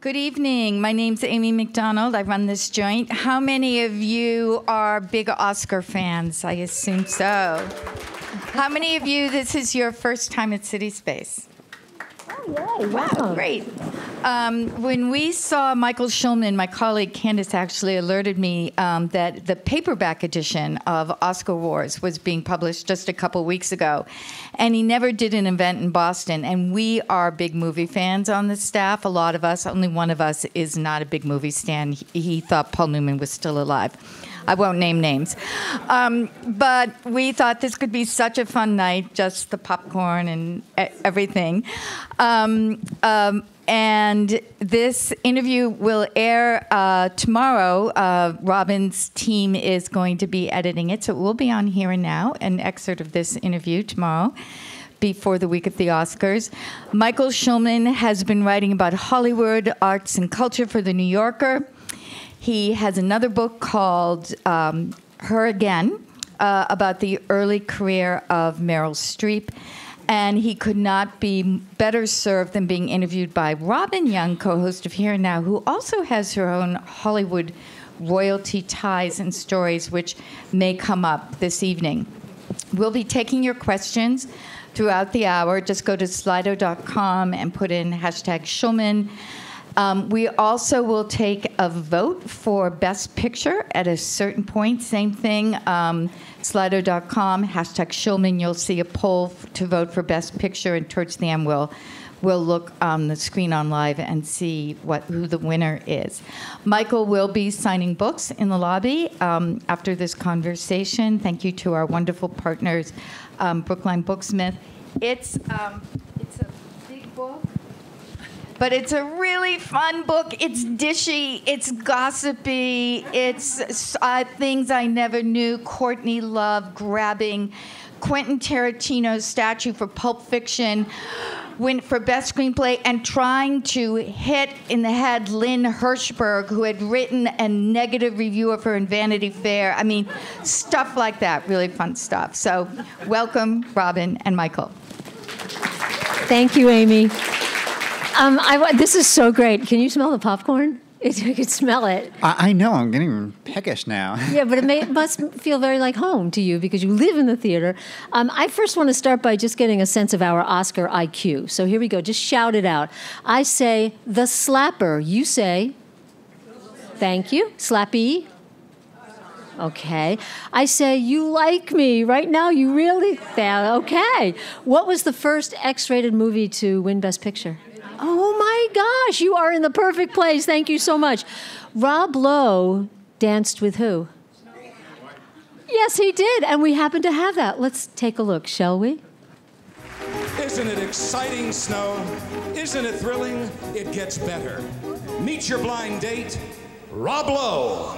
Good evening. My name's Amy McDonald. I run this joint. How many of you are big Oscar fans? I assume so. How many of you, this is your first time at CitySpace? Oh, yay, wow. Great. When we saw Michael Schulman, my colleague Candace actually alerted me that the paperback edition of Oscar Wars was being published just a couple weeks ago. And he never did an event in Boston. And we are big movie fans on the staff, a lot of us. Only one of us is not a big movie stan. He thought Paul Newman was still alive. I won't name names. But we thought this could be such a fun night, just the popcorn and everything. And this interview will air tomorrow. Robin's team is going to be editing it, so it will be on Here and Now, an excerpt of this interview tomorrow, before the week of the Oscars. Michael Schulman has been writing about Hollywood, arts, and culture for The New Yorker. He has another book called Her Again, about the early career of Meryl Streep. And he could not be better served than being interviewed by Robin Young, co-host of Here and Now, who also has her own Hollywood royalty ties and stories, which may come up this evening. We'll be taking your questions throughout the hour. Just go to slido.com and put in #Schulman. We also will take a vote for Best Picture at a certain point. Same thing, Slido.com, #Schulman. You'll see a poll to vote for Best Picture, and towards the end we'll look on the screen on live and see who the winner is. Michael will be signing books in the lobby after this conversation. Thank you to our wonderful partners, Brookline Booksmith. It's a big book. But it's a really fun book. It's dishy. It's gossipy. It's things I never knew. Courtney Love grabbing Quentin Tarantino's statue for Pulp Fiction, win for Best Screenplay, and trying to hit in the head Lynn Hirschberg, who had written a negative review of her in Vanity Fair. I mean, stuff like that. Really fun stuff. So welcome, Robin and Michael. Thank you, Amy. This is so great. Can you smell the popcorn? You could smell it. I know. I'm getting peckish now. Yeah, but it must feel very like home to you because you live in the theater. I first want to start by just getting a sense of our Oscar IQ. So here we go. Just shout it out. I say, the slapper. You say, thank you. Slappy. Okay. I say, you like me. Right now, you really... Okay. What was the first X-rated movie to win Best Picture? Oh, my gosh. You are in the perfect place. Thank you so much. Rob Lowe danced with who? Yes, he did. And we happen to have that. Let's take a look, shall we? Isn't it exciting, Snow? Isn't it thrilling? It gets better. Meet your blind date, Rob Lowe.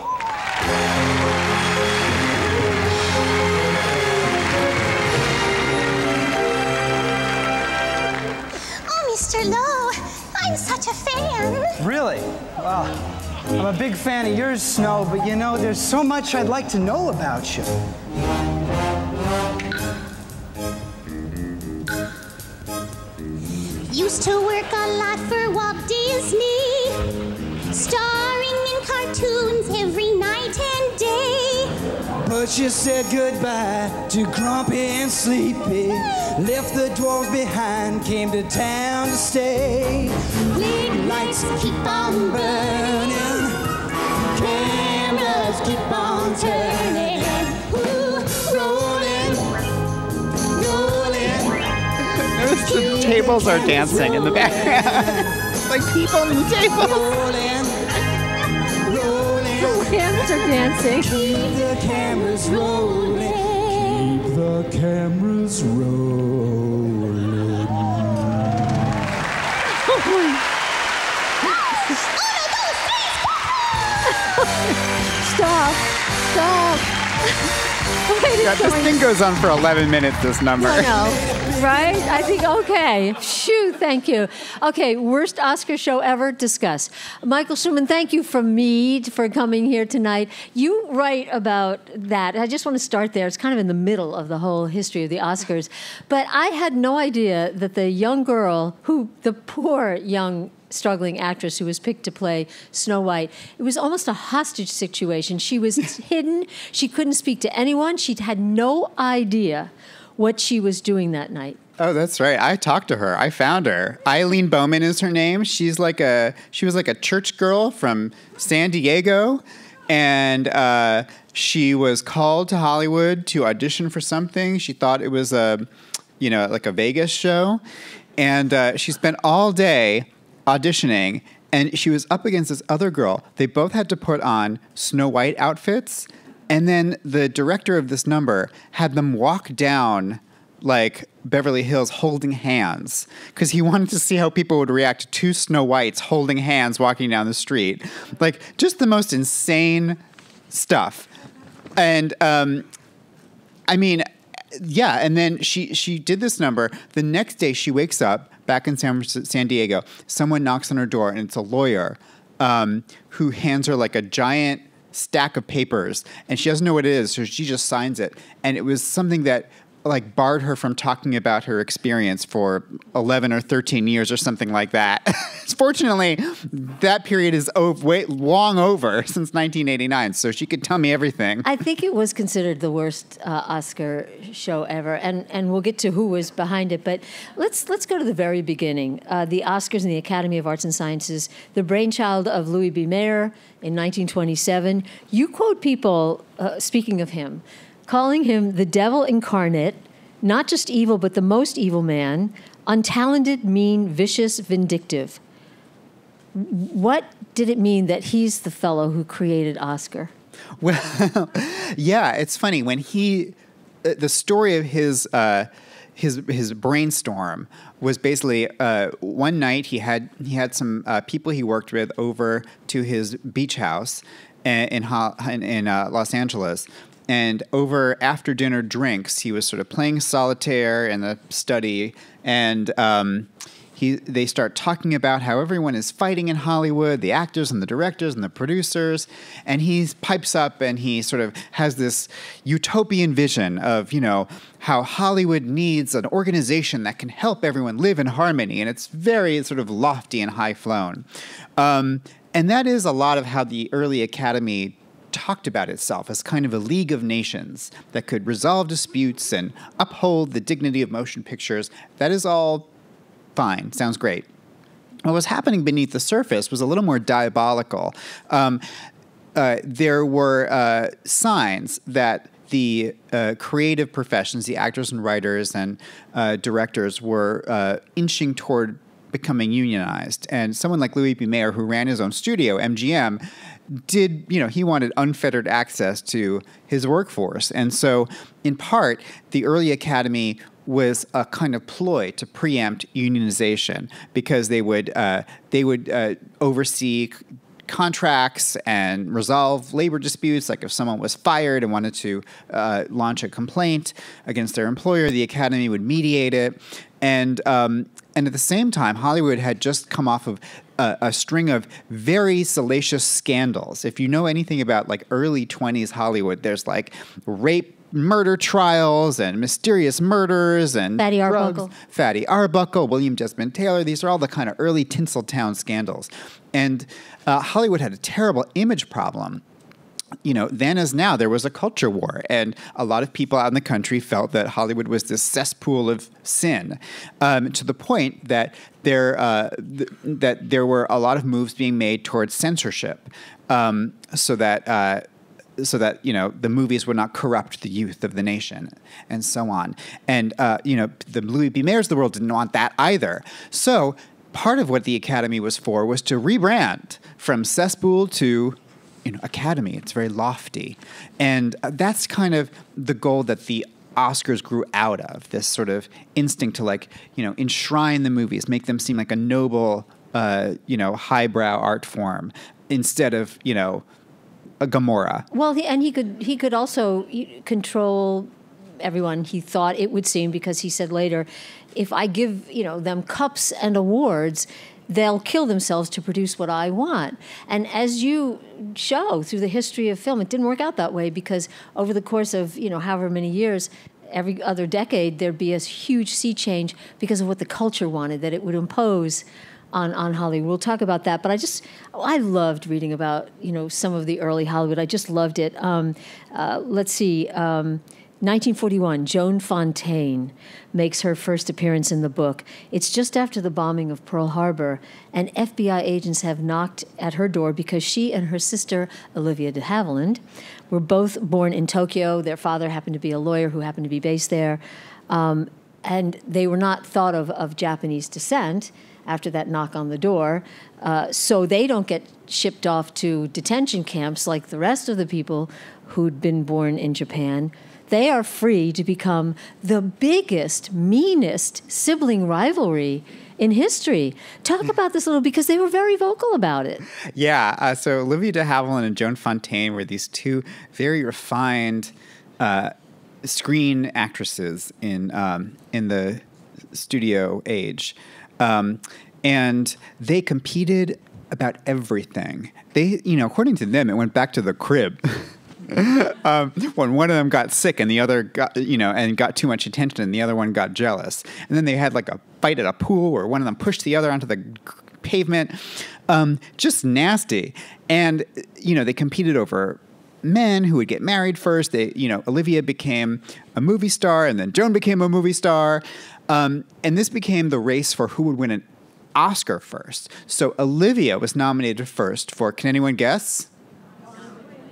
Mr. Lowe, I'm such a fan. Really? Well, I'm a big fan of yours, Snow, but you know, there's so much I'd like to know about you. Used to work a lot for Walt Disney, starring in cartoons every night and day. But you said goodbye to Grumpy and Sleepy, left the dwarves behind, came to town to stay. Lights keep on burning, cameras keep on turning. Ooh, rolling, rolling. Notice the tables are dancing in the background. Like people on the tables. Rolling, rolling. The hands are dancing. Keep the cameras rolling. Keep the cameras rolling. Stop. Yeah, this thing goes on for 11 minutes, this number. I know, right? I think, okay. Shoo, thank you. Okay, worst Oscar show ever, discuss. Michael Schulman, thank you from me for coming here tonight. You write about that. I just want to start there. It's kind of in the middle of the whole history of the Oscars. But I had no idea that the young girl, the poor young struggling actress who was picked to play Snow White. It was almost a hostage situation. She was hidden. She couldn't speak to anyone. She had no idea what she was doing that night. Oh, that's right. I talked to her. I found her. Eileen Bowman is her name. She was like a church girl from San Diego, and she was called to Hollywood to audition for something. She thought it was like a Vegas show, and she spent all day auditioning, and she was up against this other girl. They both had to put on Snow White outfits, and then the director of this number had them walk down like Beverly Hills holding hands because he wanted to see how people would react to two Snow Whites holding hands walking down the street. Like, just the most insane stuff. And I mean, yeah, and then she did this number. The next day she wakes up back in San Diego. Someone knocks on her door, and it's a lawyer who hands her like a giant stack of papers, and she doesn't know what it is, so she just signs it. And it was something that like barred her from talking about her experience for 11 or 13 years or something like that. Fortunately, that period is long over since 1989, so she could tell me everything. I think it was considered the worst Oscar show ever, and we'll get to who was behind it. But let's go to the very beginning. The Oscars and the Academy of Arts and Sciences, the brainchild of Louis B. Mayer in 1927. You quote people, speaking of him, calling him the devil incarnate, not just evil, but the most evil man, untalented, mean, vicious, vindictive. What did it mean that he's the fellow who created Oscar? Well, yeah, it's funny. When the story of his brainstorm was basically one night he had some people he worked with over to his beach house in Los Angeles. And over after dinner drinks, he was sort of playing solitaire in the study, and they start talking about how everyone is fighting in Hollywood, the actors and the directors and the producers, and he pipes up and he sort of has this utopian vision of, how Hollywood needs an organization that can help everyone live in harmony, and it's very sort of lofty and high-flown. And that is a lot of how the early Academy talked about itself as kind of a league of nations that could resolve disputes and uphold the dignity of motion pictures. That is all fine. Sounds great. What was happening beneath the surface was a little more diabolical. There were signs that the creative professions, the actors and writers and directors, were inching toward becoming unionized. And someone like Louis B. Mayer, who ran his own studio, MGM, he wanted unfettered access to his workforce. And so, in part, the early Academy was a kind of ploy to preempt unionization because they would oversee contracts and resolve labor disputes. Like if someone was fired and wanted to launch a complaint against their employer, the Academy would mediate it. And at the same time, Hollywood had just come off of a string of very salacious scandals. If you know anything about like early 20s Hollywood, there's like rape, murder trials and mysterious murders and Fatty drugs. Arbuckle. Fatty Arbuckle, William Jessamine Taylor. These are all the kind of early Tinseltown scandals. And Hollywood had a terrible image problem. Then as now, there was a culture war, and a lot of people out in the country felt that Hollywood was this cesspool of sin, to the point that there were a lot of moves being made towards censorship, so that the movies would not corrupt the youth of the nation, and so on. And the Louis B. Mayers of the world didn't want that either. So part of what the Academy was for was to rebrand from cesspool to Academy. It's very lofty. And that's kind of the goal that the Oscars grew out of, this sort of instinct to enshrine the movies, make them seem like a noble, highbrow art form instead of, a Gomorrah. Well, he could also control everyone, he thought it would seem, because he said later, if I give, them cups and awards, they'll kill themselves to produce what I want. And as you show through the history of film, it didn't work out that way, because over the course of, however many years, every other decade, there'd be a huge sea change because of what the culture wanted, that it would impose on Hollywood. We'll talk about that. But I loved reading about, some of the early Hollywood. I just loved it. Let's see. 1941, Joan Fontaine makes her first appearance in the book. It's just after the bombing of Pearl Harbor, and FBI agents have knocked at her door because she and her sister, Olivia de Havilland, were both born in Tokyo. Their father happened to be a lawyer who happened to be based there. And they were not thought of Japanese descent after that knock on the door. So they don't get shipped off to detention camps like the rest of the people who'd been born in Japan. They are free to become the biggest, meanest sibling rivalry in history. Talk about this a little, because they were very vocal about it. Yeah, so Olivia de Havilland and Joan Fontaine were these two very refined screen actresses in the studio age. And they competed about everything. They, according to them, it went back to the crib. When one of them got sick and the other got, and got too much attention and the other one got jealous. And then they had like a fight at a pool where one of them pushed the other onto the pavement. Just nasty. And, they competed over men who would get married first. Olivia became a movie star, and then Joan became a movie star. And this became the race for who would win an Oscar first. So Olivia was nominated first for, can anyone guess?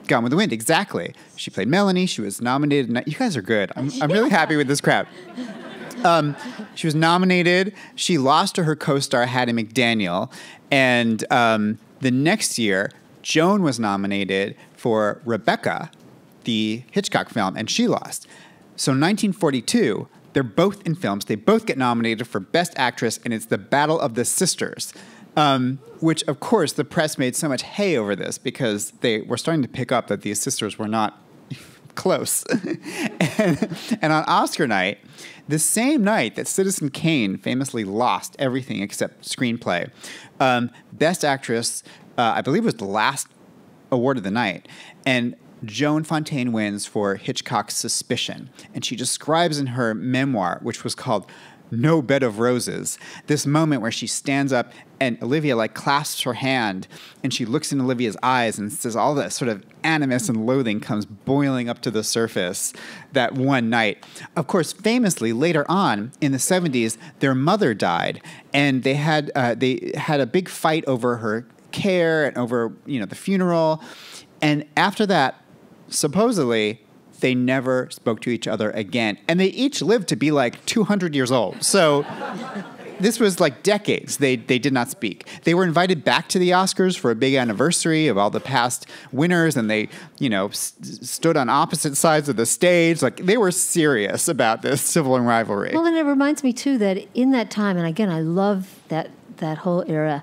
Gone with the Wind, exactly. She played Melanie. She was nominated. You guys are good. I'm really happy with this crap. She was nominated. She lost to her co-star Hattie McDaniel. And the next year, Joan was nominated for Rebecca, the Hitchcock film, and she lost. So in 1942, they're both in films. They both get nominated for Best Actress, and it's The Battle of the Sisters. Which, of course, the press made so much hay over this because they were starting to pick up that these sisters were not close. and on Oscar night, the same night that Citizen Kane famously lost everything except screenplay, Best Actress, I believe, was the last award of the night. And Joan Fontaine wins for Hitchcock's Suspicion. And she describes in her memoir, which was called No Bed of Roses, this moment where she stands up and Olivia clasps her hand and she looks in Olivia's eyes and says all that sort of animus and loathing comes boiling up to the surface that one night. Of course, famously, later on in the 70s, their mother died, and they had a big fight over her care and over the funeral. And after that, supposedly, they never spoke to each other again. And they each lived to be 200 years old. So this was decades. They did not speak. They were invited back to the Oscars for a big anniversary of all the past winners. And they, stood on opposite sides of the stage. They were serious about this sibling rivalry. Well, and it reminds me, too, that in that time, and again, I love that whole era.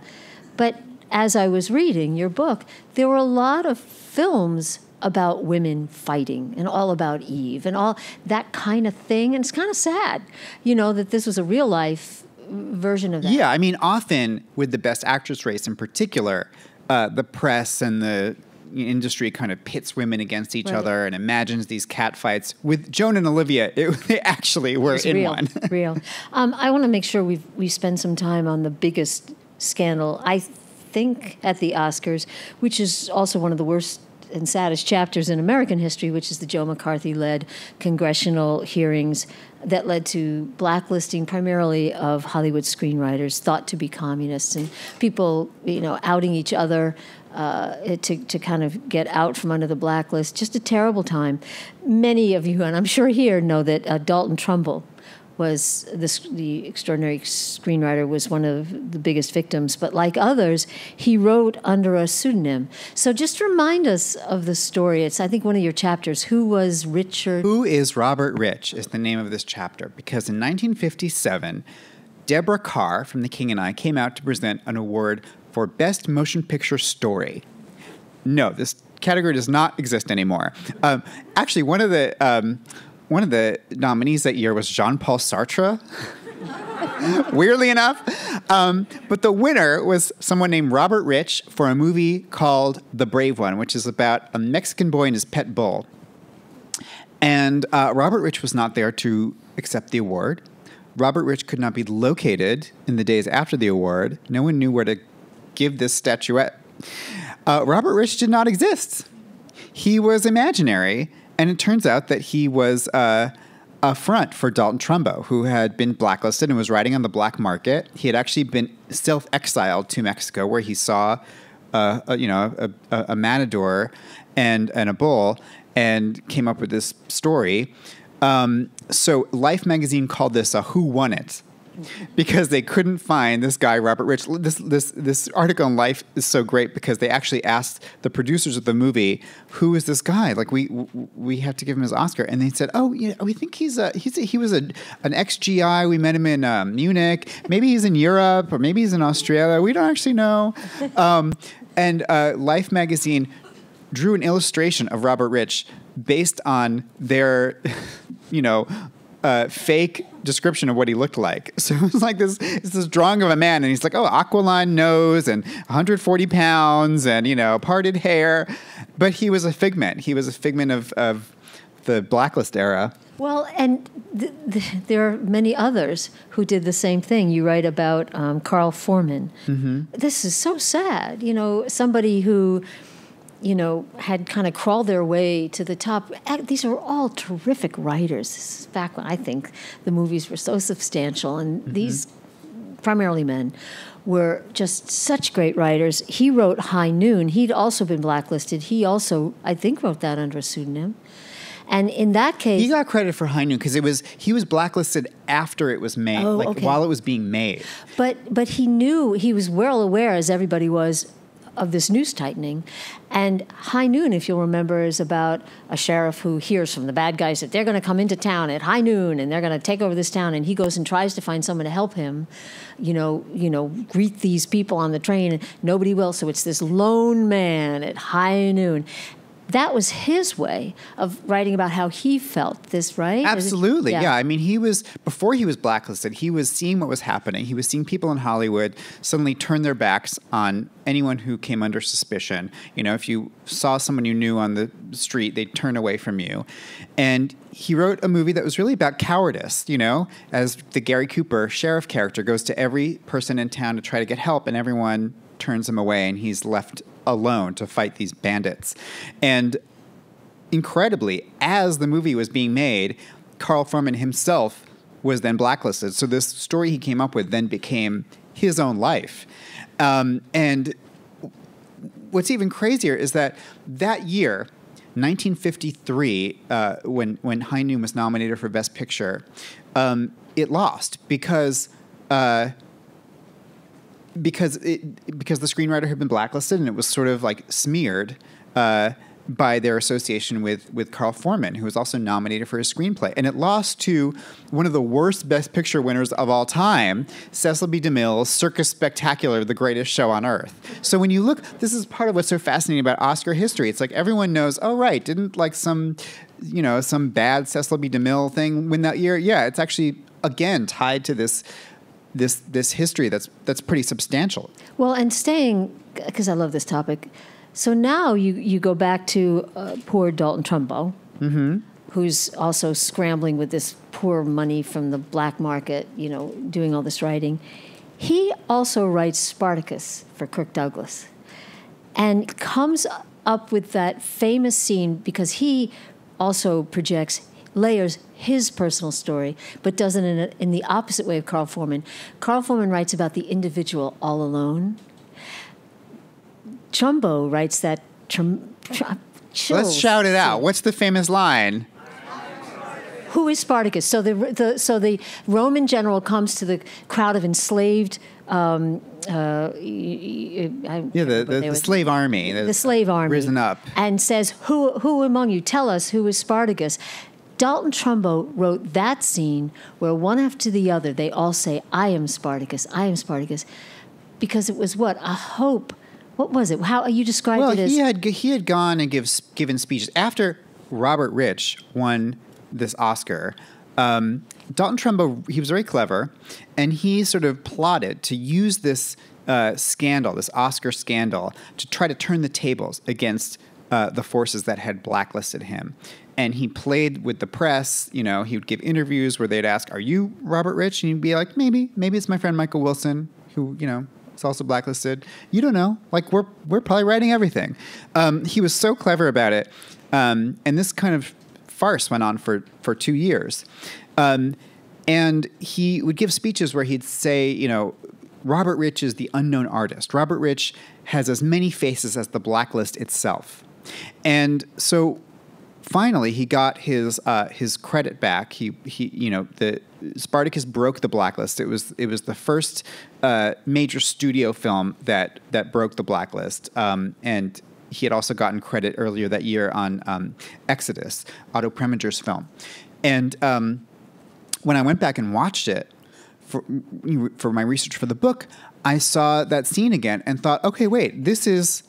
But as I was reading your book, there were a lot of films about women fighting and all about Eve and all that kind of thing. And it's kind of sad, that this was a real life version of that. Yeah, often with the Best Actress race in particular, the press and the industry kind of pits women against each other and imagines these catfights. With Joan and Olivia, they actually were in real, one. Real. I want to make sure we spend some time on the biggest scandal, I think, at the Oscars, which is also one of the worst and saddest chapters in American history, which is the Joe McCarthy-led congressional hearings that led to blacklisting primarily of Hollywood screenwriters thought to be communists, and people, outing each other to kind of get out from under the blacklist. Just a terrible time. Many of you, and I'm sure here, know that Dalton Trumbull was the extraordinary screenwriter, was one of the biggest victims. But like others, he wrote under a pseudonym. So just remind us of the story. It's, I think, one of your chapters. Who was Richard? Who is Robert Rich is the name of this chapter. Because in 1957, Deborah Carr from The King and I came out to present an award for Best Motion Picture Story. No, this category does not exist anymore. Actually, one of the nominees that year was Jean-Paul Sartre, weirdly enough. But the winner was someone named Robert Rich for a movie called The Brave One, which is about a Mexican boy and his pet bull. And Robert Rich was not there to accept the award. Robert Rich could not be located in the days after the award. No one knew where to give this statuette. Robert Rich did not exist. He was imaginary, and it turns out that he was a front for Dalton Trumbo, who had been blacklisted and was riding on the black market. He had actually been self-exiled to Mexico, where he saw a matador and a bull, and came up with this story. So Life magazine called this a "Who Won It," because they couldn't find this guy, Robert Rich. This article in Life is so great because they actually asked the producers of the movie, "Who is this guy? Like we have to give him his Oscar." And they said, "Oh, yeah, we think he was an ex-GI. We met him in Munich. Maybe he's in Europe, or maybe he's in Australia. We don't actually know." And Life magazine drew an illustration of Robert Rich based on their, fake description of what he looked like. So it was like this drawing of a man, and he's like, aquiline nose and 140 pounds and, parted hair. But he was a figment. He was a figment of the blacklist era. Well, and there are many others who did the same thing. You write about Carl Foreman. Mm-hmm. This is so sad. Somebody who had kind of crawled their way to the top. These are all terrific writers. This is back when I think the movies were so substantial, and these, primarily men, were just such great writers. He wrote High Noon. He'd also been blacklisted. He also, I think, wrote that under a pseudonym. And in that case, he got credit for High Noon because he was blacklisted after it was made, while it was being made. But he knew, he was well aware, as everybody was, of this news tightening. And High Noon, if you'll remember, is about a sheriff who hears from the bad guys that they're going to come into town at high noon and they're going to take over this town, and he goes and tries to find someone to help him, greet these people on the train, and nobody will. So it's this lone man at high noon. That was his way of writing about how he felt this, right? Absolutely, yeah. I mean, before he was blacklisted, he was seeing what was happening. He was seeing people in Hollywood suddenly turn their backs on anyone who came under suspicion. If you saw someone you knew on the street, they'd turn away from you. And he wrote a movie that was really about cowardice, as the Gary Cooper sheriff character goes to every person in town to try to get help, and everyone turns him away, and he's left alone to fight these bandits. And incredibly, as the movie was being made, Carl Foreman himself was then blacklisted. So this story he came up with then became his own life. And what's even crazier is that year, 1953, when High Noon was nominated for Best Picture, it lost because the screenwriter had been blacklisted, and it was sort of like smeared by their association with Carl Foreman, who was also nominated for his screenplay. And it lost to one of the worst Best Picture winners of all time, Cecil B. DeMille's Circus Spectacular, The Greatest Show on Earth. So when you look, this is part of what's so fascinating about Oscar history. It's like everyone knows, didn't like some bad Cecil B. DeMille thing win that year? Yeah, it's actually, again, tied to this history that's pretty substantial. Well, and staying, because I love this topic, so now you go back to poor Dalton Trumbo, who's also scrambling with this poor money from the black market, doing all this writing. He also writes Spartacus for Kirk Douglas and comes up with that famous scene because he also layers his personal story, but does it in the opposite way of Carl Foreman. Carl Foreman writes about the individual all alone. Trumbo writes that Let's shout it out. What's the famous line? Who is Spartacus? So the Roman general comes to the crowd of enslaved. The slave army. The slave army risen up and says, "Who among you? Tell us who is Spartacus." Dalton Trumbo wrote that scene where one after the other they all say, "I am Spartacus. I am Spartacus," because it was a hope. What was it? How you described it as? He had gone and given speeches after Robert Rich won this Oscar. Dalton Trumbo, he was very clever, and he sort of plotted to use this scandal, this Oscar scandal, to try to turn the tables against the forces that had blacklisted him. And he played with the press. He would give interviews where they'd ask, "Are you Robert Rich?" And he'd be like, "Maybe it's my friend Michael Wilson, who, is also blacklisted. You don't know. Like, we're probably writing everything." He was so clever about it. And this kind of farce went on for 2 years. And he would give speeches where he'd say, Robert Rich is the unknown artist. Robert Rich has as many faces as the blacklist itself. And so finally, he got his credit back. The Spartacus broke the blacklist. It was the first major studio film that broke the blacklist. And he had also gotten credit earlier that year on Exodus, Otto Preminger's film. And when I went back and watched it for my research for the book, I saw that scene again and thought, okay, wait, this is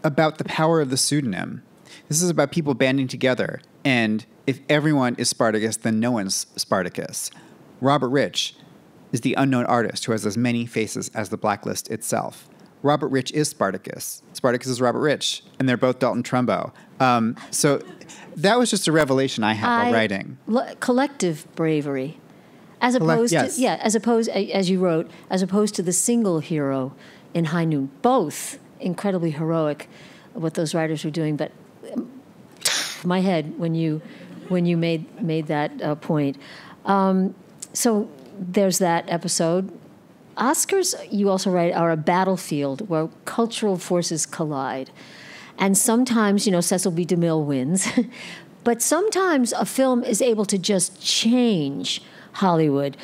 about the power of the pseudonym. This is about people banding together. And if everyone is Spartacus, then no one's Spartacus. Robert Rich is the unknown artist who has as many faces as the blacklist itself. Robert Rich is Spartacus. Spartacus is Robert Rich. And they're both Dalton Trumbo. So that was just a revelation I had while writing. Collective bravery. As opposed as you wrote, as opposed to the single hero in High Noon. Both incredibly heroic, what those writers were doing. But my head when you made that point. So there's that episode. Oscars, you also write, are a battlefield where cultural forces collide. And sometimes, Cecil B. DeMille wins. But sometimes a film is able to just change Hollywood.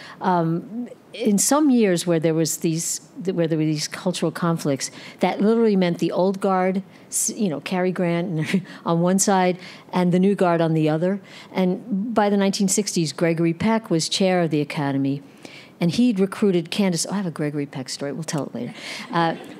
In some years where there were these cultural conflicts, that literally meant the old guard, Cary Grant on one side and the new guard on the other. And by the 1960s, Gregory Peck was chair of the Academy. And he'd recruited Candace. I have a Gregory Peck story. We'll tell it later.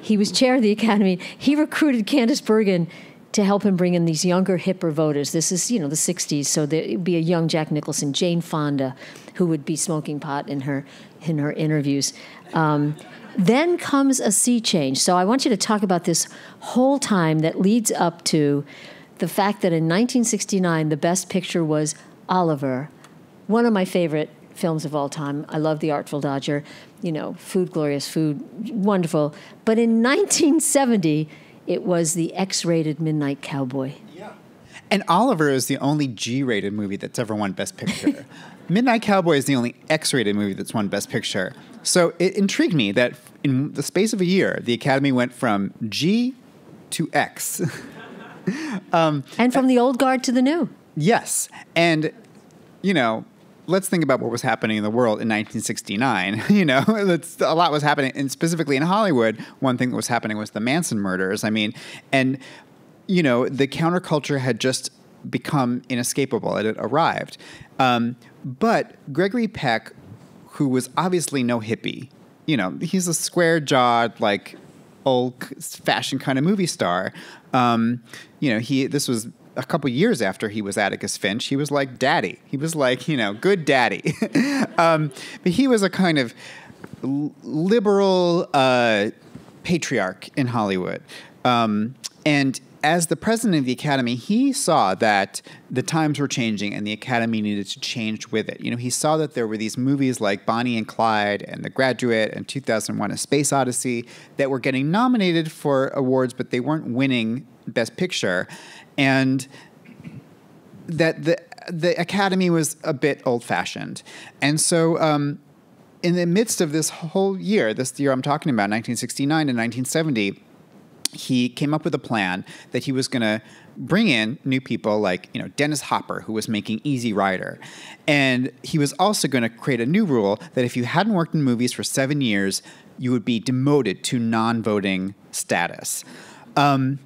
He was chair of the Academy. He recruited Candace Bergen to help him bring in these younger, hipper voters. This is, the 60s, so there'd be a young Jack Nicholson, Jane Fonda, who would be smoking pot in her interviews. Then comes a sea change. So I want you to talk about this whole time that leads up to the fact that in 1969, the Best Picture was Oliver, one of my favorite films of all time. I love The Artful Dodger, Food, Glorious Food, wonderful. But in 1970, it was the X-rated Midnight Cowboy. Yeah. And Oliver is the only G-rated movie that's ever won Best Picture. Midnight Cowboy is the only X-rated movie that's won Best Picture. So it intrigued me that in the space of a year, the Academy went from G to X. And from the old guard to the new. Yes. And, let's think about what was happening in the world in 1969. A lot was happening, and specifically in Hollywood, one thing that was happening was the Manson murders. The counterculture had just become inescapable. It had arrived. But Gregory Peck, who was obviously no hippie, he's a square-jawed, old-fashioned kind of movie star. This was a couple years after he was Atticus Finch. He was like daddy. He was like, good daddy. But he was a kind of liberal patriarch in Hollywood. And as the president of the Academy, he saw that the times were changing and the Academy needed to change with it. He saw that there were these movies like Bonnie and Clyde and The Graduate and 2001: A Space Odyssey that were getting nominated for awards, but they weren't winning Best Picture. And that the Academy was a bit old-fashioned. And so in the midst of this whole year, this year I'm talking about, 1969 and 1970, he came up with a plan that he was going to bring in new people like, Dennis Hopper, who was making Easy Rider. And he was also going to create a new rule that if you hadn't worked in movies for 7 years, you would be demoted to non-voting status. I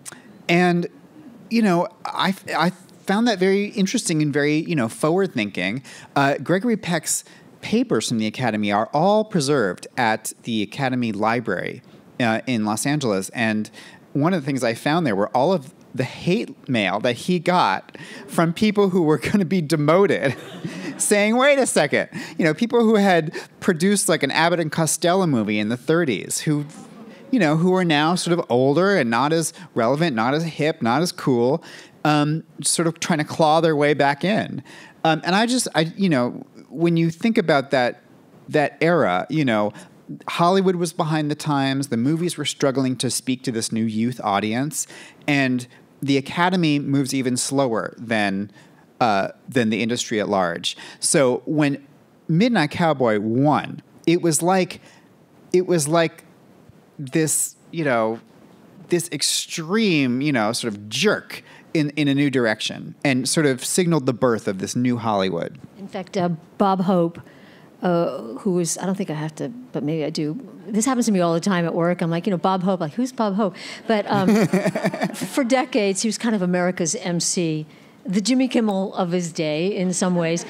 found that very interesting and very, forward-thinking. Gregory Peck's papers from the Academy are all preserved at the Academy Library in Los Angeles. And one of the things I found there were all of the hate mail that he got from people who were going to be demoted, saying, wait a second, people who had produced like an Abbott and Costello movie in the 30s, who who are now sort of older and not as relevant, not as hip, not as cool, sort of trying to claw their way back in. And when you think about that era, Hollywood was behind the times. The movies were struggling to speak to this new youth audience, and the Academy moves even slower than the industry at large. So when Midnight Cowboy won, it was like this, this extreme, sort of jerk in a new direction, and sort of signaled the birth of this new Hollywood. In fact, Bob Hope, who is, I don't think I have to, but maybe I do. This happens to me all the time at work. I'm like, Bob Hope, like, who's Bob Hope? But for decades, he was kind of America's MC, the Jimmy Kimmel of his day in some ways.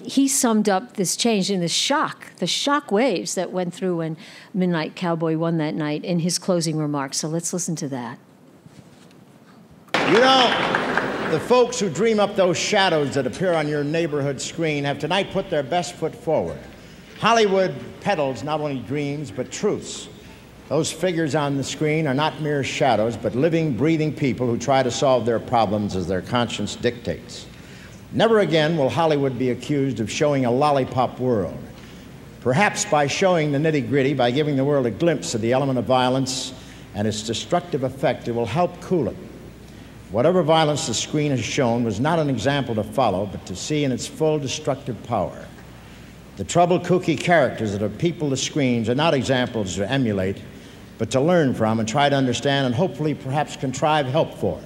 He summed up this change in the shock waves that went through when Midnight Cowboy won that night in his closing remarks. So let's listen to that. The folks who dream up those shadows that appear on your neighborhood screen have tonight put their best foot forward. Hollywood peddles not only dreams, but truths. Those figures on the screen are not mere shadows, but living, breathing people who try to solve their problems as their conscience dictates. Never again will Hollywood be accused of showing a lollipop world. Perhaps by showing the nitty-gritty, by giving the world a glimpse of the element of violence and its destructive effect, it will help cool it. Whatever violence the screen has shown was not an example to follow, but to see in its full destructive power. The troubled, kooky characters that have peopled the screens are not examples to emulate, but to learn from and try to understand and hopefully perhaps contrive help for.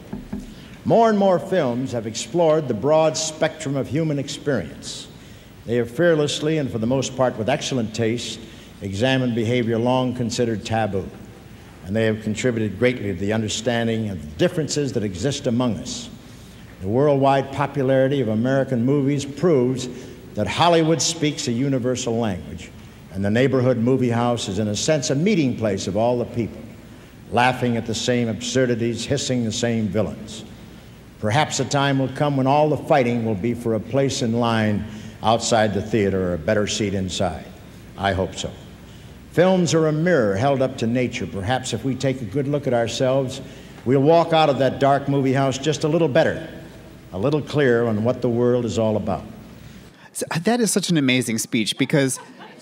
More and more films have explored the broad spectrum of human experience. They have fearlessly, and for the most part with excellent taste, examined behavior long considered taboo. And they have contributed greatly to the understanding of the differences that exist among us. The worldwide popularity of American movies proves that Hollywood speaks a universal language, and the neighborhood movie house is in a sense a meeting place of all the people, laughing at the same absurdities, hissing the same villains. Perhaps a time will come when all the fighting will be for a place in line outside the theater or a better seat inside. I hope so. Films are a mirror held up to nature. Perhaps if we take a good look at ourselves, we'll walk out of that dark movie house just a little better, a little clearer on what the world is all about. So that is such an amazing speech, because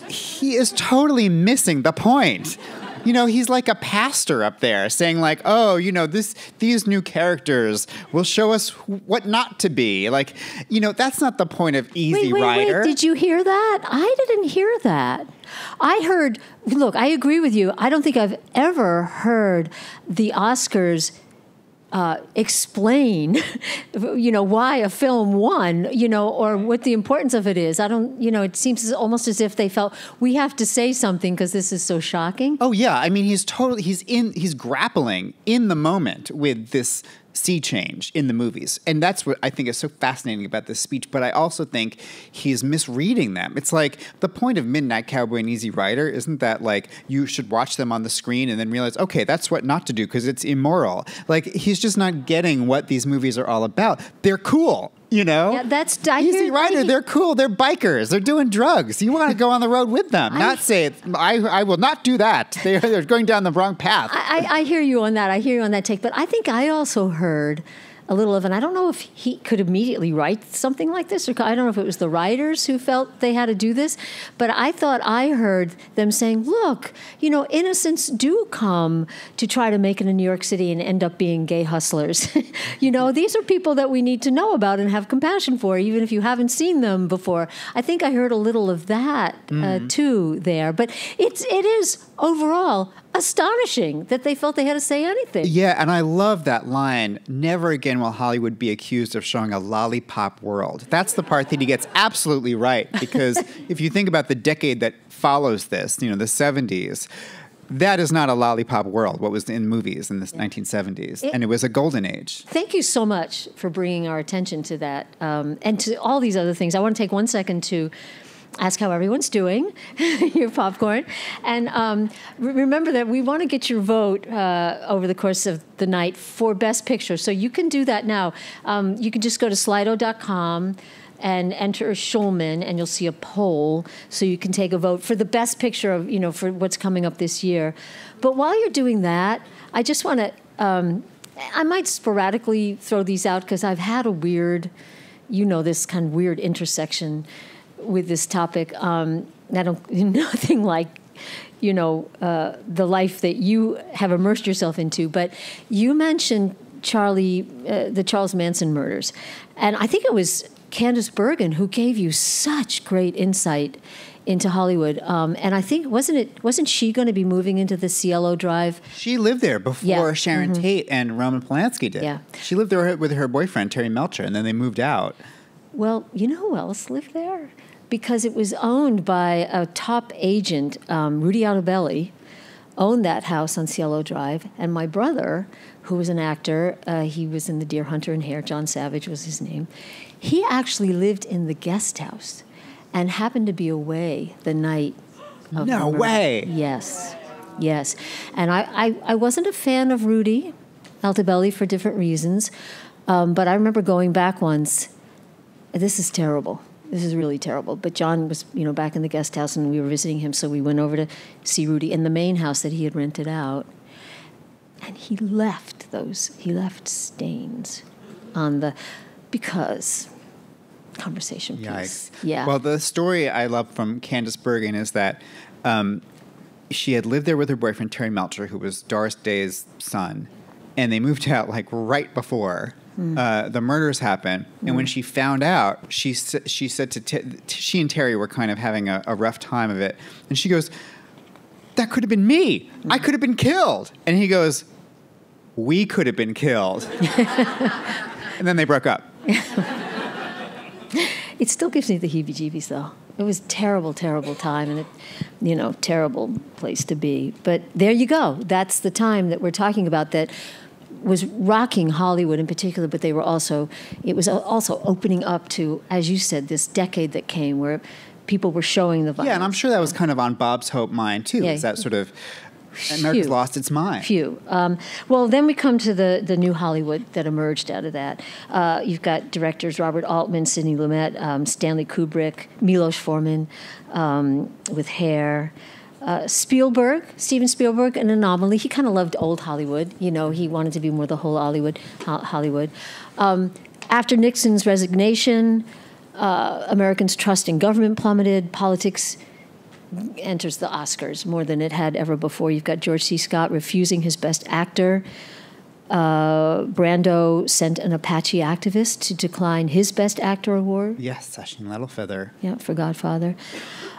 he is totally missing the point. He's like a pastor up there saying like, oh, these new characters will show us what not to be. Like, that's not the point of Easy Rider. Wait, did you hear that? I didn't hear that. I heard, look, I agree with you. I don't think I've ever heard the Oscars explain, why a film won, or what the importance of it is. I don't, it seems almost as if they felt we have to say something because this is so shocking. Oh yeah, I mean he's grappling in the moment with this sea change in the movies, and that's what I think is so fascinating about this speech. But I also think he's misreading them. It's like the point of Midnight Cowboy and Easy Rider isn't that like you should watch them on the screen and then realize, okay, that's what not to do because it's immoral. Like he's just not getting what these movies are all about. They're cool. Yeah, that's Easy Rider. They're cool. They're bikers. They're doing drugs. You want to go on the road with them, not say, I will not do that. They're going down the wrong path. I hear you on that. I hear you on that take. But I think I also heard a little of, and I don't know if he could immediately write something like this, or I don't know if it was the writers who felt they had to do this, but I thought I heard them saying, look, innocents do come to try to make it in New York City and end up being gay hustlers. These are people that we need to know about and have compassion for, even if you haven't seen them before. I think I heard a little of that too there, but it is overall astonishing that they felt they had to say anything. Yeah, and I love that line, never again will Hollywood be accused of showing a lollipop world. That's the part that he gets absolutely right, because if you think about the decade that follows this, the 70s, that is not a lollipop world, what was in movies in the 1970s, and it was a golden age. Thank you so much for bringing our attention to that, and to all these other things. I want to take 1 second to ask how everyone's doing, your popcorn. And remember that we want to get your vote over the course of the night for Best Picture. So you can do that now. You can just go to Slido.com and enter Schulman, and you'll see a poll so you can take a vote for the best picture of, for what's coming up this year. But while you're doing that, I just want to, I might sporadically throw these out because I've had a weird, this kind of weird intersection with this topic. I don't, nothing like, the life that you have immersed yourself into. But you mentioned the Charles Manson murders. And I think it was Candice Bergen who gave you such great insight into Hollywood. And I think, wasn't she going to be moving into the Cielo Drive? She lived there before Sharon Tate and Roman Polanski did. Yeah. She lived there with her boyfriend, Terry Melcher, and then they moved out. Well, you know who else lived there? Because it was owned by a top agent, Rudy Altobelli, owned that house on Cielo Drive. And my brother, who was an actor, he was in The Deer Hunter and Hare, John Savage was his name. He actually lived in the guest house and happened to be away the night of No the murder. way. Yes. And I wasn't a fan of Rudy Altobelli for different reasons, but I remember going back once. This is terrible. This is really terrible. But John was, back in the guest house, and we were visiting him, so we went over to see Rudy in the main house that he had rented out. And he left stains on because conversation piece. Yikes. Yeah. Well, the story I love from Candice Bergen is that she had lived there with her boyfriend, Terry Melcher, who was Doris Day's son. And they moved out right before the murders happened. And when she found out, she said she and Terry were kind of having a rough time of it. And she goes, "That could have been me. I could have been killed." And he goes, "We could have been killed." And then they broke up. It still gives me the heebie-jeebies, though. It was a terrible, terrible time, and terrible place to be. But there you go. That's the time that we're talking about that was rocking Hollywood in particular, but it was also opening up to, as you said, this decade that came where people were showing the violence. Yeah, and I'm sure that was kind of on Bob's Hope mind, too. Yeah. Is that sort of, America's lost its mind. Well, then we come to the new Hollywood that emerged out of that. You've got directors Robert Altman, Sidney Lumet, Stanley Kubrick, Milos Forman with Hair. Steven Spielberg, an anomaly. He kind of loved old Hollywood. He wanted to be more the whole Hollywood. After Nixon's resignation, Americans' trust in government plummeted. Politics enters the Oscars more than it had ever before. You've got George C. Scott refusing his Best Actor. Brando sent an Apache activist to decline his Best Actor award. Yes, Sachin Littlefeather. Yeah, for Godfather.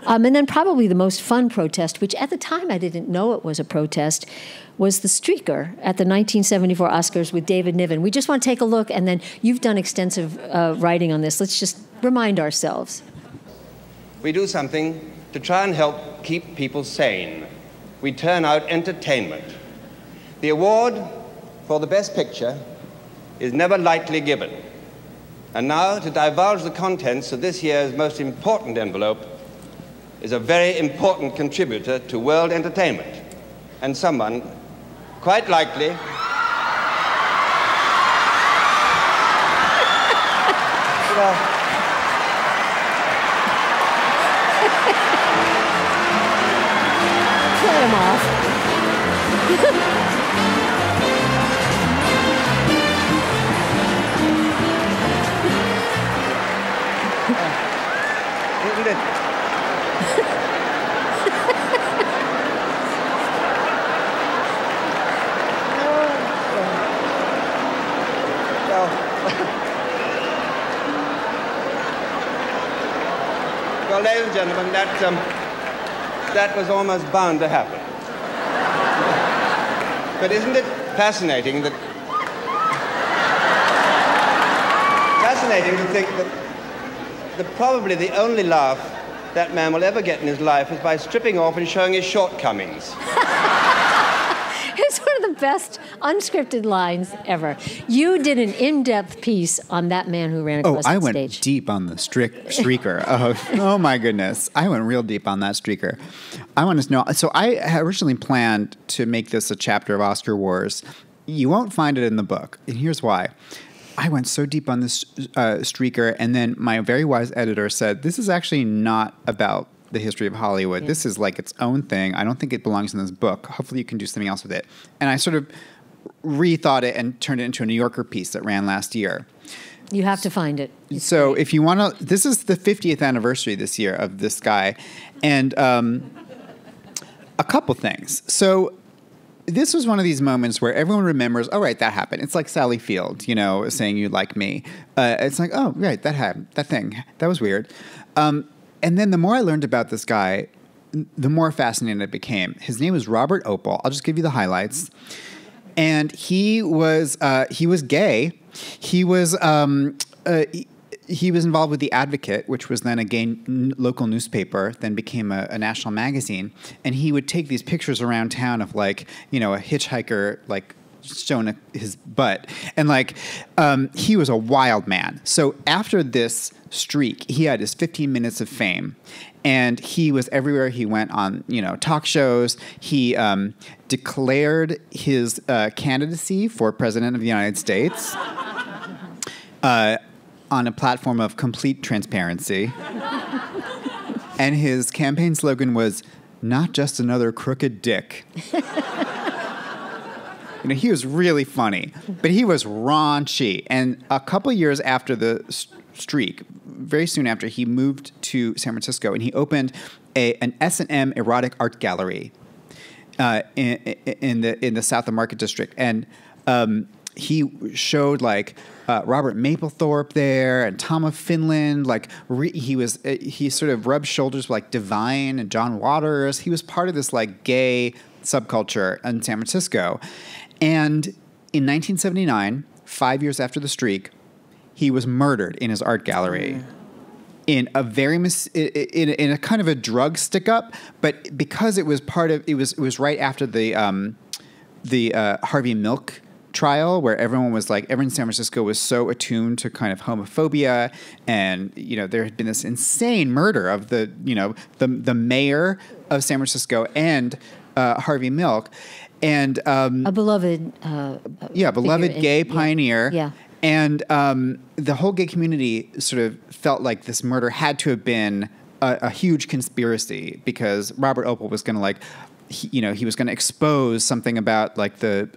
And then probably the most fun protest, which at the time I didn't know it was a protest, was the streaker at the 1974 Oscars with David Niven. We just want to take a look, and then you've done extensive writing on this. Let's just remind ourselves. We do something to try and help keep people sane. We turn out entertainment. The award for the Best Picture is never lightly given. And now, to divulge the contents of this year's most important envelope is a very important contributor to world entertainment, and someone, quite likely, Play him off. isn't it? Well, ladies and gentlemen, that was almost bound to happen. But isn't it fascinating to think that probably the only laugh that man will ever get in his life is by stripping off and showing his shortcomings. It's one of the best unscripted lines ever. You did an in-depth piece on that man who ran across the stage. I went deep on the streaker. Oh, my goodness. I went real deep on that streaker. I want to know. So I originally planned to make this a chapter of Oscar Wars. You won't find it in the book. And here's why. I went so deep on this streaker, and then my very wise editor said, this is actually not about the history of Hollywood. Yeah. This is like its own thing. I don't think it belongs in this book. Hopefully you can do something else with it. And I sort of rethought it and turned it into a New Yorker piece that ran last year. You have to find it. So if you want to, this is the 50th anniversary this year of this guy. And a couple things. So this was one of these moments where everyone remembers, oh, right, that happened. It's like Sally Field, saying you like me. It's like, oh, right, that happened. That thing. That was weird. And then the more I learned about this guy, the more fascinating it became. His name was Robert Opel. I'll just give you the highlights. And he was gay. He was involved with The Advocate, which was then a gay local newspaper, then became a national magazine. And he would take these pictures around town of a hitchhiker showing his butt. And he was a wild man. So after this streak, he had his 15 minutes of fame. And he was everywhere. He went on, talk shows. He declared his candidacy for president of the United States on a platform of complete transparency. And his campaign slogan was, "Not just another crooked dick." He was really funny, but he was raunchy. And a couple years after the streak, very soon after, he moved to San Francisco and he opened an S&M erotic art gallery in the South of Market District. And he showed Robert Mapplethorpe there and Tom of Finland. He sort of rubbed shoulders with Divine and John Waters. He was part of this gay subculture in San Francisco. And in 1979, 5 years after the streak, he was murdered in his art gallery in a very in a kind of a drug stick up, but because it was it was right after the Harvey Milk trial, where everyone in San Francisco was so attuned to kind of homophobia, and there had been this insane murder of the mayor of San Francisco and Harvey Milk, and a beloved beloved gay pioneer. Yeah. And the whole gay community sort of felt like this murder had to have been a huge conspiracy, because Robert Opel was going to he was going to expose something about the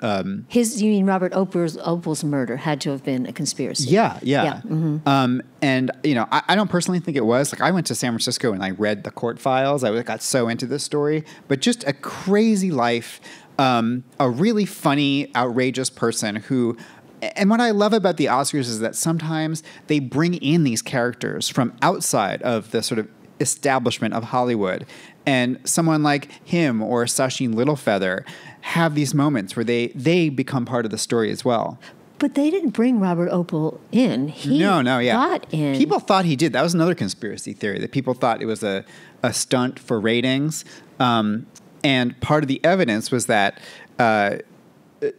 you mean Robert Opel's murder had to have been a conspiracy? Yeah. Mm-hmm. And I don't personally think it was. I went to San Francisco and I read the court files. I got so into this story, but just a crazy life, a really funny, outrageous person who. And what I love about the Oscars is that sometimes they bring in these characters from outside of the sort of establishment of Hollywood. And someone like him or Sacheen Littlefeather have these moments where they become part of the story as well. But they didn't bring Robert Opel in. He got in. People thought he did. That was another conspiracy theory, that people thought it was a stunt for ratings. And part of the evidence was that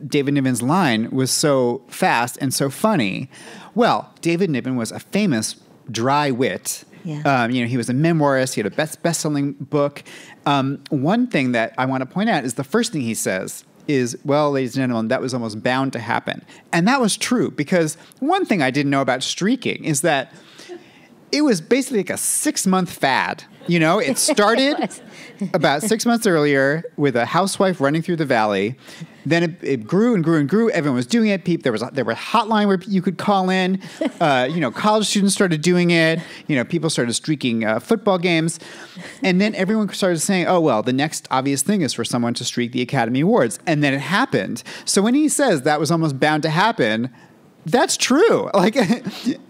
David Niven's line was so fast and so funny. Well, David Niven was a famous dry wit. Yeah. He was a memoirist. He had a best-selling book. One thing that I want to point out is the first thing he says is, well, ladies and gentlemen, that was almost bound to happen. And that was true, because one thing I didn't know about streaking is that it was basically a 6-month fad. It started about 6 months earlier with a housewife running through the valley. Then it grew and grew and grew. Everyone was doing it. There were a hotline where you could call in. College students started doing it. People started streaking football games. And then everyone started saying, oh, well, the next obvious thing is for someone to streak the Academy Awards. And then it happened. So when he says that was almost bound to happen, that's true.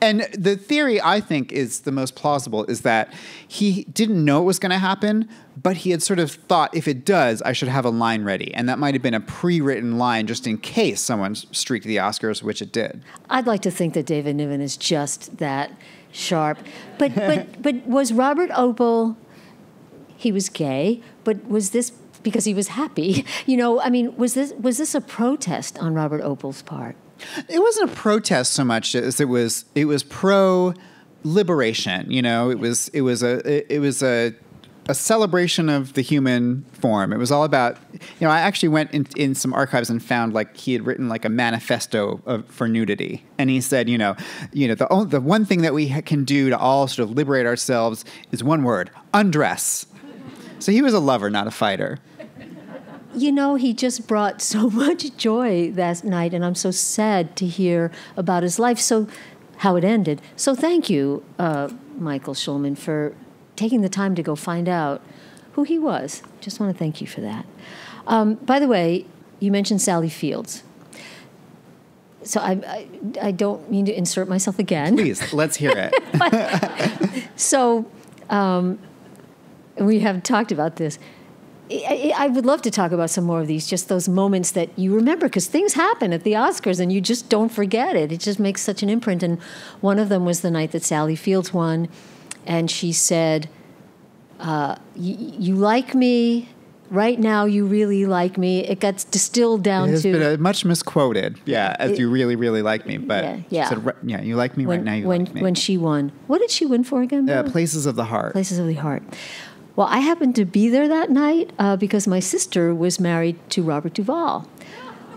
And the theory I think is the most plausible is that he didn't know it was going to happen, but he had sort of thought, if it does, I should have a line ready. And that might have been a pre-written line just in case someone streaked the Oscars, which it did. I'd like to think that David Niven is just that sharp. But was Robert Opel, he was gay, but was this because he was happy? Was this a protest on Robert Opel's part? It wasn't a protest so much as it was pro liberation. It was a a celebration of the human form. It was all about, I actually went in some archives and found like he had written like a manifesto for nudity. And he said, the one thing that we can do to all sort of liberate ourselves is one word: undress. So he was a lover, not a fighter. He just brought so much joy that night, and I'm so sad to hear about his life, so how it ended. So thank you, Michael Schulman, for taking the time to go find out who he was. Just want to thank you for that. By the way, you mentioned Sally Fields. So I don't mean to insert myself again. Please, let's hear it. So we have talked about this. I would love to talk about some more of these, just those moments that you remember, because things happen at the Oscars and you just don't forget it. It just makes such an imprint. And one of them was the night that Sally Fields won, and she said, you like me, right now you really like me. It got distilled down to... It's been much misquoted, as you really, really like me. But yeah. She said, you like me right now, you like me. When she won. What did she win for again? Places of the Heart. Places of the Heart. Well, I happened to be there that night because my sister was married to Robert Duvall,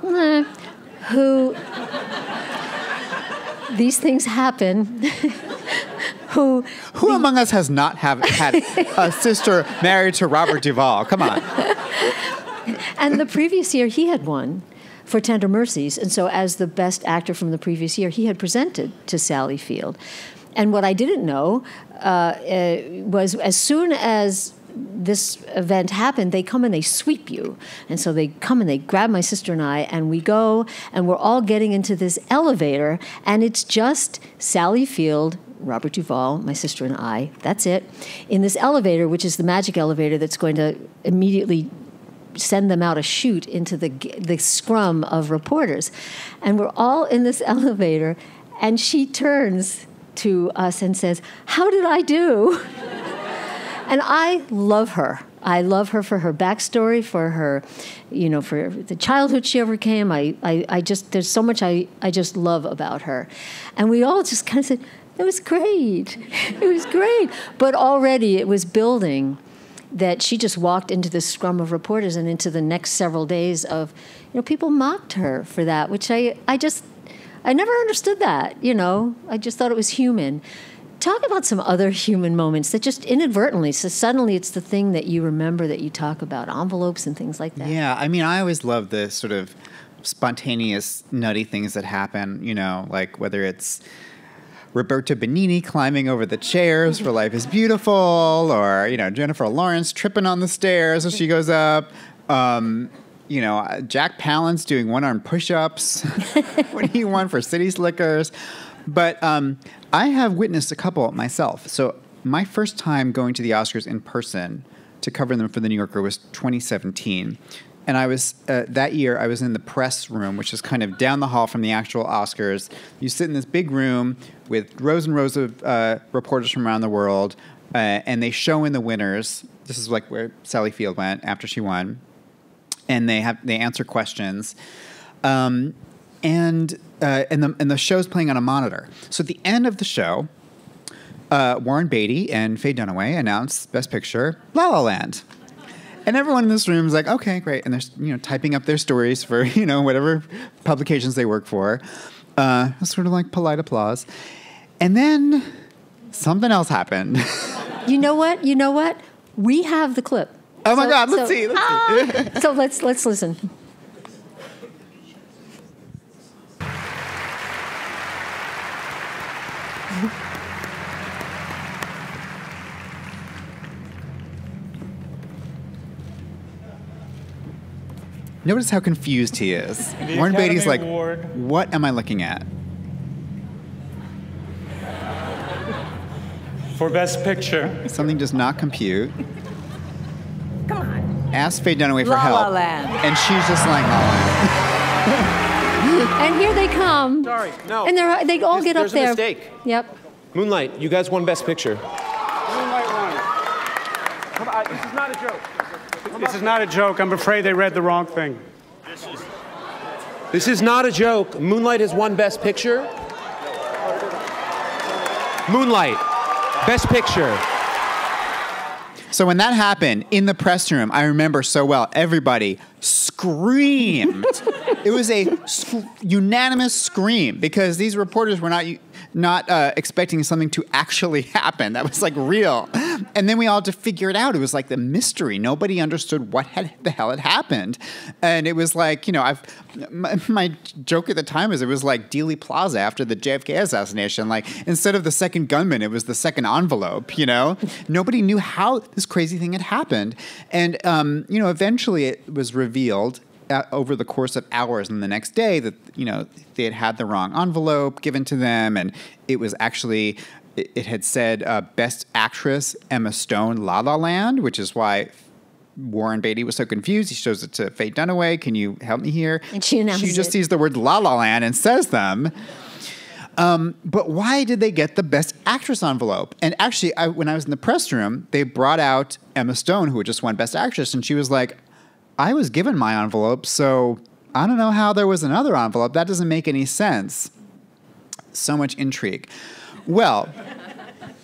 who, these things happen, who among us has not had a sister married to Robert Duvall? Come on. And the previous year, he had won for Tender Mercies, and so as the best actor from the previous year, he had presented to Sally Field. And what I didn't know was as soon as this event happened, they come and they sweep you. And so they come and they grab my sister and I, and we go, and we're all getting into this elevator, and it's just Sally Field, Robert Duvall, my sister and I, that's it, in this elevator, which is the magic elevator that's going to immediately send them out a chute into the scrum of reporters. And we're all in this elevator, and she turns to us and says, "How did I do?" And I love her. I love her for her backstory, for her, for the childhood she overcame. I just, there's so much I just love about her. And we all just kind of said, it was great. It was great. But already it was building that she just walked into this scrum of reporters and into the next several days of, people mocked her for that, which I never understood that, I just thought it was human. Talk about some other human moments that just inadvertently, so suddenly it's the thing that you remember that you talk about, envelopes and things like that. Yeah, I always love the sort of spontaneous, nutty things that happen, like whether it's Roberta Benigni climbing over the chairs for Life is Beautiful, or, Jennifer Lawrence tripping on the stairs as she goes up. Jack Palance doing one-arm push-ups when he won for City Slickers. But I have witnessed a couple myself. So my first time going to the Oscars in person to cover them for The New Yorker was 2017. And I was, that year, I was in the press room, which is kind of down the hall from the actual Oscars. You sit in this big room with rows and rows of reporters from around the world, and they show in the winners. This is like where Sally Field went after she won. And they answer questions. And the show's playing on a monitor. So at the end of the show, Warren Beatty and Faye Dunaway announce Best Picture, La La Land. And everyone in this room is like, okay, great. And they're typing up their stories for, whatever publications they work for. Sort of like polite applause. And then something else happened. You know what? We have the clip. Oh my God, let's see. So let's listen. Notice how confused he is. Warren Beatty's like, what am I looking at? For Best Picture. Something does not compute. Come on. Ask Faye Dunaway for La help. La Land. And she's just like, La La Land. And here they come. Sorry, no. And they all get up there. There's a mistake. Yep. Moonlight, you guys won Best Picture. Moonlight won. Come on, this is not a joke. This is not a joke. I'm afraid they read the wrong thing. This is not a joke. Moonlight has won Best Picture. Moonlight, Best Picture. So when that happened in the press room, I remember so well, everybody screamed. It was a unanimous scream because these reporters were not expecting something to actually happen. That was like real. And then we all had to figure it out. It was like the mystery. Nobody understood what the hell had happened. And it was like, my joke at the time is it was like Dealey Plaza after the JFK assassination. Like instead of the second gunman, it was the second envelope, Nobody knew how this crazy thing had happened. And, eventually it was revealed over the course of hours and the next day that, they had the wrong envelope given to them. And it was actually, it had said Best Actress Emma Stone, La La Land, which is why Warren Beatty was so confused. He shows it to Faye Dunaway. Can you help me here? And she announced She just sees the word La La Land and says them. But why did they get the Best Actress envelope? And actually, when I was in the press room, they brought out Emma Stone, who had just won Best Actress, and she was like, I was given my envelope, so I don't know how there was another envelope. That doesn't make any sense. So much intrigue. Well,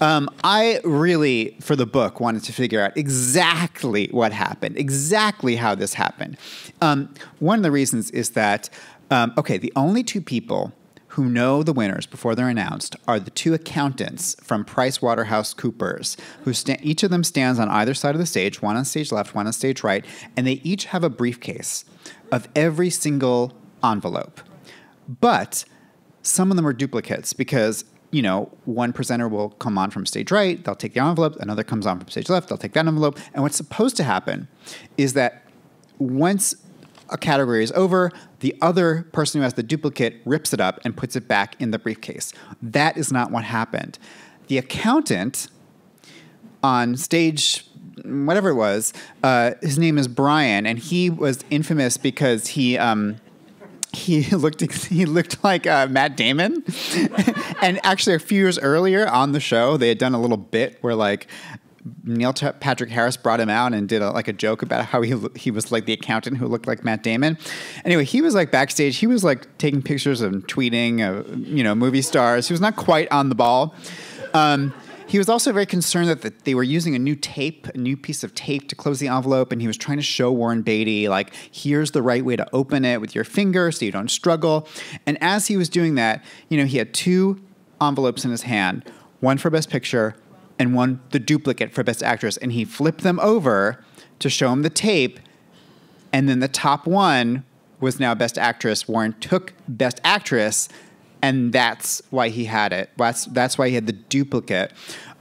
I really, for the book, wanted to figure out exactly what happened, exactly how this happened. One of the reasons is that, the only two people who know the winners before they're announced are the two accountants from PricewaterhouseCoopers, who each of them stands on either side of the stage, one on stage left, one on stage right, and they each have a briefcase of every single envelope. But some of them are duplicates because, one presenter will come on from stage right, they'll take the envelope, another comes on from stage left, they'll take that envelope, and what's supposed to happen is that once a category is over, the other person who has the duplicate rips it up and puts it back in the briefcase. That is not what happened. The accountant on stage, whatever it was, his name is Brian, and he was infamous because he looked like Matt Damon. And actually, a few years earlier on the show, they had done a little bit where Neil Patrick Harris brought him out and did a joke about how he was like the accountant who looked like Matt Damon. Anyway, he was backstage. He was taking pictures and tweeting of movie stars. He was not quite on the ball. He was also very concerned that they were using a new piece of tape to close the envelope, and he was trying to show Warren Beatty, here's the right way to open it with your finger so you don't struggle. And as he was doing that, he had two envelopes in his hand, one for Best Picture and one, the duplicate for Best Actress. And he flipped them over to show him the tape, and then the top one was now Best Actress. Warren took Best Actress, and that's why he had it. That's why he had the duplicate.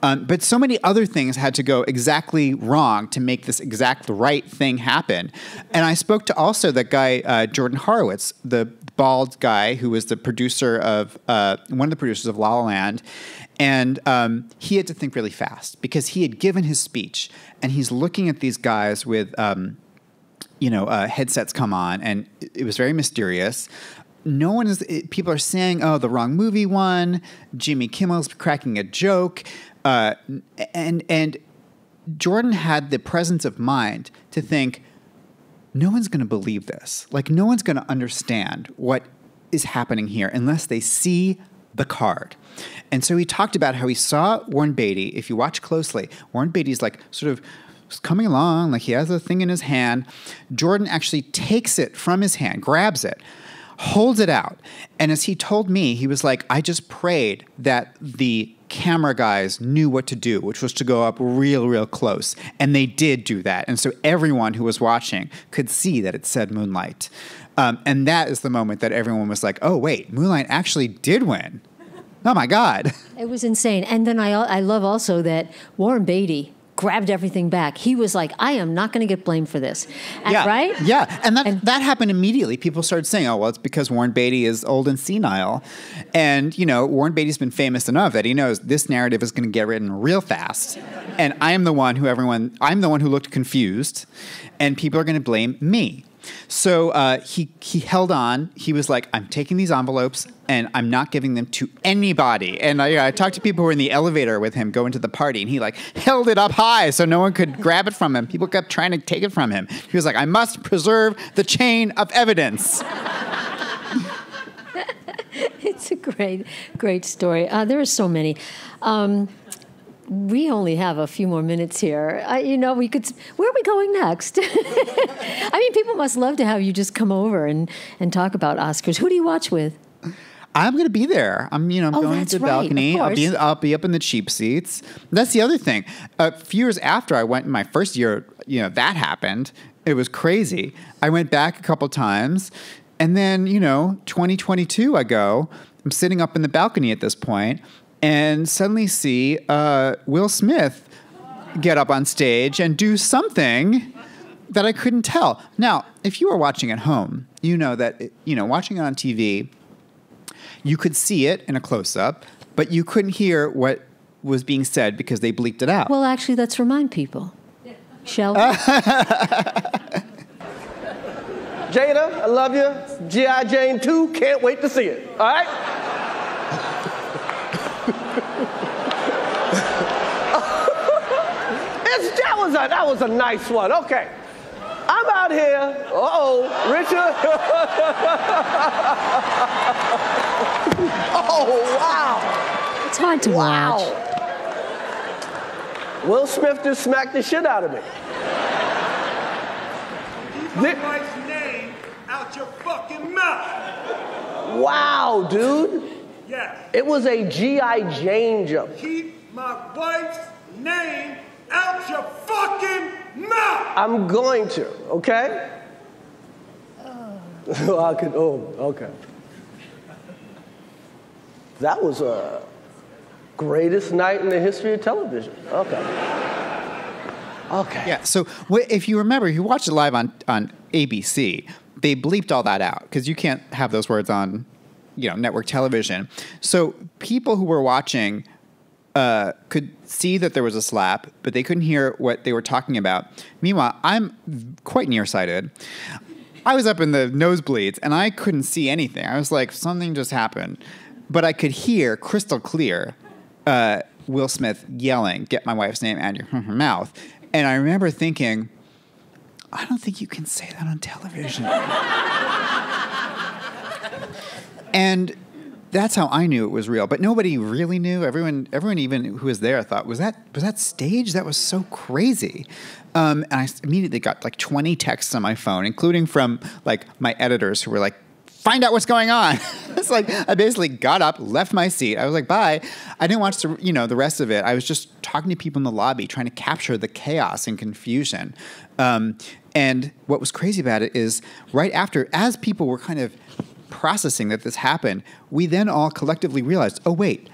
But so many other things had to go exactly wrong to make this exact right thing happen. And I spoke to also that guy, Jordan Horowitz, the bald guy who was the producer of one of the producers of La La Land. And he had to think really fast because he had given his speech, and he's looking at these guys with, headsets come on, and it was very mysterious. People are saying, oh, the wrong movie won. Jimmy Kimmel's cracking a joke. And Jordan had the presence of mind to think, no one's going to believe this. No one's going to understand what is happening here unless they see the card. And so he talked about how he saw Warren Beatty. If you watch closely, Warren Beatty's sort of coming along, he has a thing in his hand. Jordan actually takes it from his hand, grabs it, holds it out. And as he told me, he was like, I just prayed that the camera guys knew what to do, which was to go up real, real close. And they did do that. And so everyone who was watching could see that it said Moonlight. And that is the moment that everyone was like, oh, wait, Moonlight actually did win. Oh, my God. It was insane. And then I love also that Warren Beatty grabbed everything back. He was like, I am not going to get blamed for this. Right? Yeah. And that happened immediately. People started saying, oh, well, it's because Warren Beatty is old and senile. And, Warren Beatty's been famous enough that he knows this narrative is going to get written real fast. And I'm the one who looked confused. And people are going to blame me. So he held on. He was like, I'm taking these envelopes and I'm not giving them to anybody. And I talked to people who were in the elevator with him going to the party, and he held it up high so no one could grab it from him. People kept trying to take it from him. He was like, I must preserve the chain of evidence. It's a great, great story. There are so many. We only have a few more minutes here. We could. Where are we going next? I mean, people must love to have you just come over and talk about Oscars. Who do you watch with? I'm going to be there. I'm going to the balcony. I'll be up in the cheap seats. That's the other thing. A few years after I went in my first year, that happened. It was crazy. I went back a couple times, and then 2022 I'm sitting up in the balcony at this point, and suddenly see Will Smith get up on stage and do something that I couldn't tell. Now, if you were watching at home, you know that watching it on TV, you could see it in a close-up, but you couldn't hear what was being said because they bleeped it out. Well, actually, let's remind people. Shall we? Jada, I love you. G.I. Jane 2, can't wait to see it. All right? That was a nice one. Okay. I'm out here. Richard. Oh, wow. It's hard to watch. Will Smith just smacked the shit out of me. Keep my wife's name out your fucking mouth. Wow, dude. Yes. It was a G.I. Jane jump. Keep my wife's name out your fucking mouth. I'm going to, okay? Okay. That was a greatest night in the history of television. Okay. Yeah, so if you remember, you watched it live on ABC, they bleeped all that out because you can't have those words on, network television. So people who were watching could see that there was a slap, but they couldn't hear what they were talking about. Meanwhile, I'm quite nearsighted. I was up in the nosebleeds, and I couldn't see anything. I was like, something just happened. But I could hear crystal clear Will Smith yelling, "Get my wife's name out of your mouth." And I remember thinking, I don't think you can say that on television. And that's how I knew it was real. But nobody really knew. Everyone even who was there thought, was that staged? That was so crazy. And I immediately got like 20 texts on my phone, including from like my editors who were like, find out what's going on. It's like I basically got up, left my seat. I was like, bye. I didn't watch the rest of it. I was just talking to people in the lobby, trying to capture the chaos and confusion. And what was crazy about it is right after, as people were kind of processing that this happened, we then all collectively realized, oh, wait,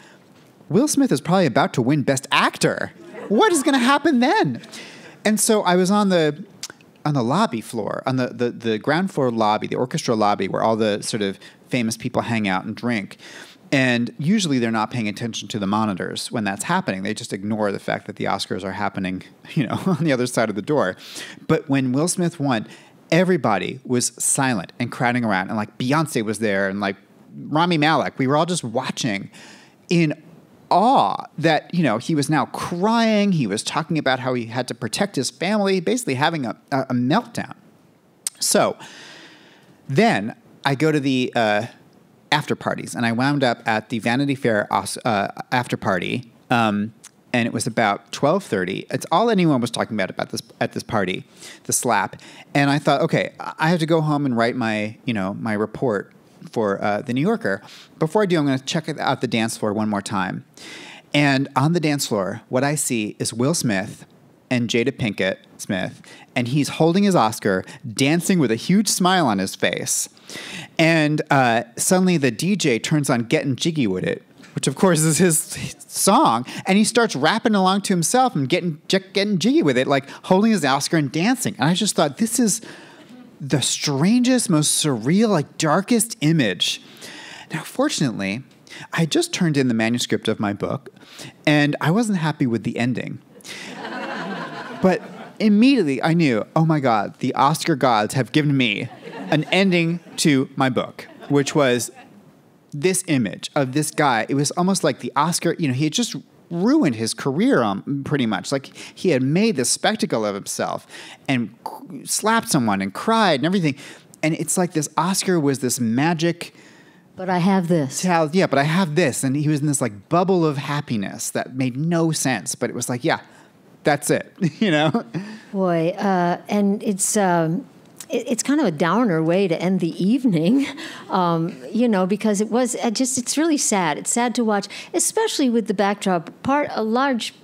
Will Smith is probably about to win Best Actor. What is going to happen then? And so I was on the lobby floor, on the ground floor lobby, the orchestra lobby, where all the sort of famous people hang out and drink. And usually they're not paying attention to the monitors when that's happening. They just ignore the fact that the Oscars are happening, on the other side of the door. But when Will Smith won, everybody was silent and crowding around. And like Beyonce was there and like Rami Malek. We were all just watching in awe that, he was now crying. He was talking about how he had to protect his family, basically having a meltdown. So then I go to the after parties, and I wound up at the Vanity Fair after party, and it was about 12:30. It's all anyone was talking about this at this party, the slap. And I thought, okay, I have to go home and write my my report for the New Yorker. Before I do, I'm going to check out the dance floor one more time. And on the dance floor, what I see is Will Smith and Jada Pinkett Smith, and he's holding his Oscar, dancing with a huge smile on his face. And suddenly the DJ turns on Getting Jiggy With It, which of course is his song, and he starts rapping along to himself and getting jiggy with it, like holding his Oscar and dancing. And I just thought, this is the strangest, most surreal, like darkest image. Now, fortunately, I had just turned in the manuscript of my book, and I wasn't happy with the ending. But immediately I knew, oh my God, the Oscar gods have given me an ending to my book, which was this image of this guy. It was almost like the Oscar, he had just ruined his career pretty much. Like he had made this spectacle of himself and slapped someone and cried and everything. And it's like this Oscar was this magic But I have this. Yeah, but I have this. And he was in this like bubble of happiness that made no sense. But it was like, yeah, that's it, you know? Boy, and it's kind of a downer way to end the evening, you know, because it's really sad. It's sad to watch, especially with the backdrop. A large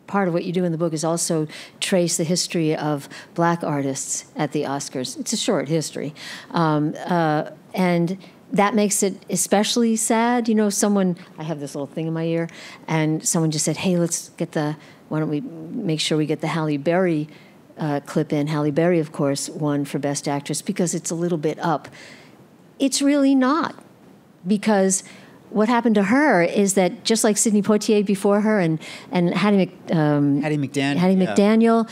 part of what you do in the book is also trace the history of black artists at the Oscars. It's a short history. And that makes it especially sad. You know, I have this little thing in my ear, and someone just said, hey, why don't we make sure we get the Halle Berry clip in. Halle Berry, of course, won for Best Actress because it's a little bit up. It's really not, because what happened to her is that just like Sidney Poitier before her and Hattie McDaniel,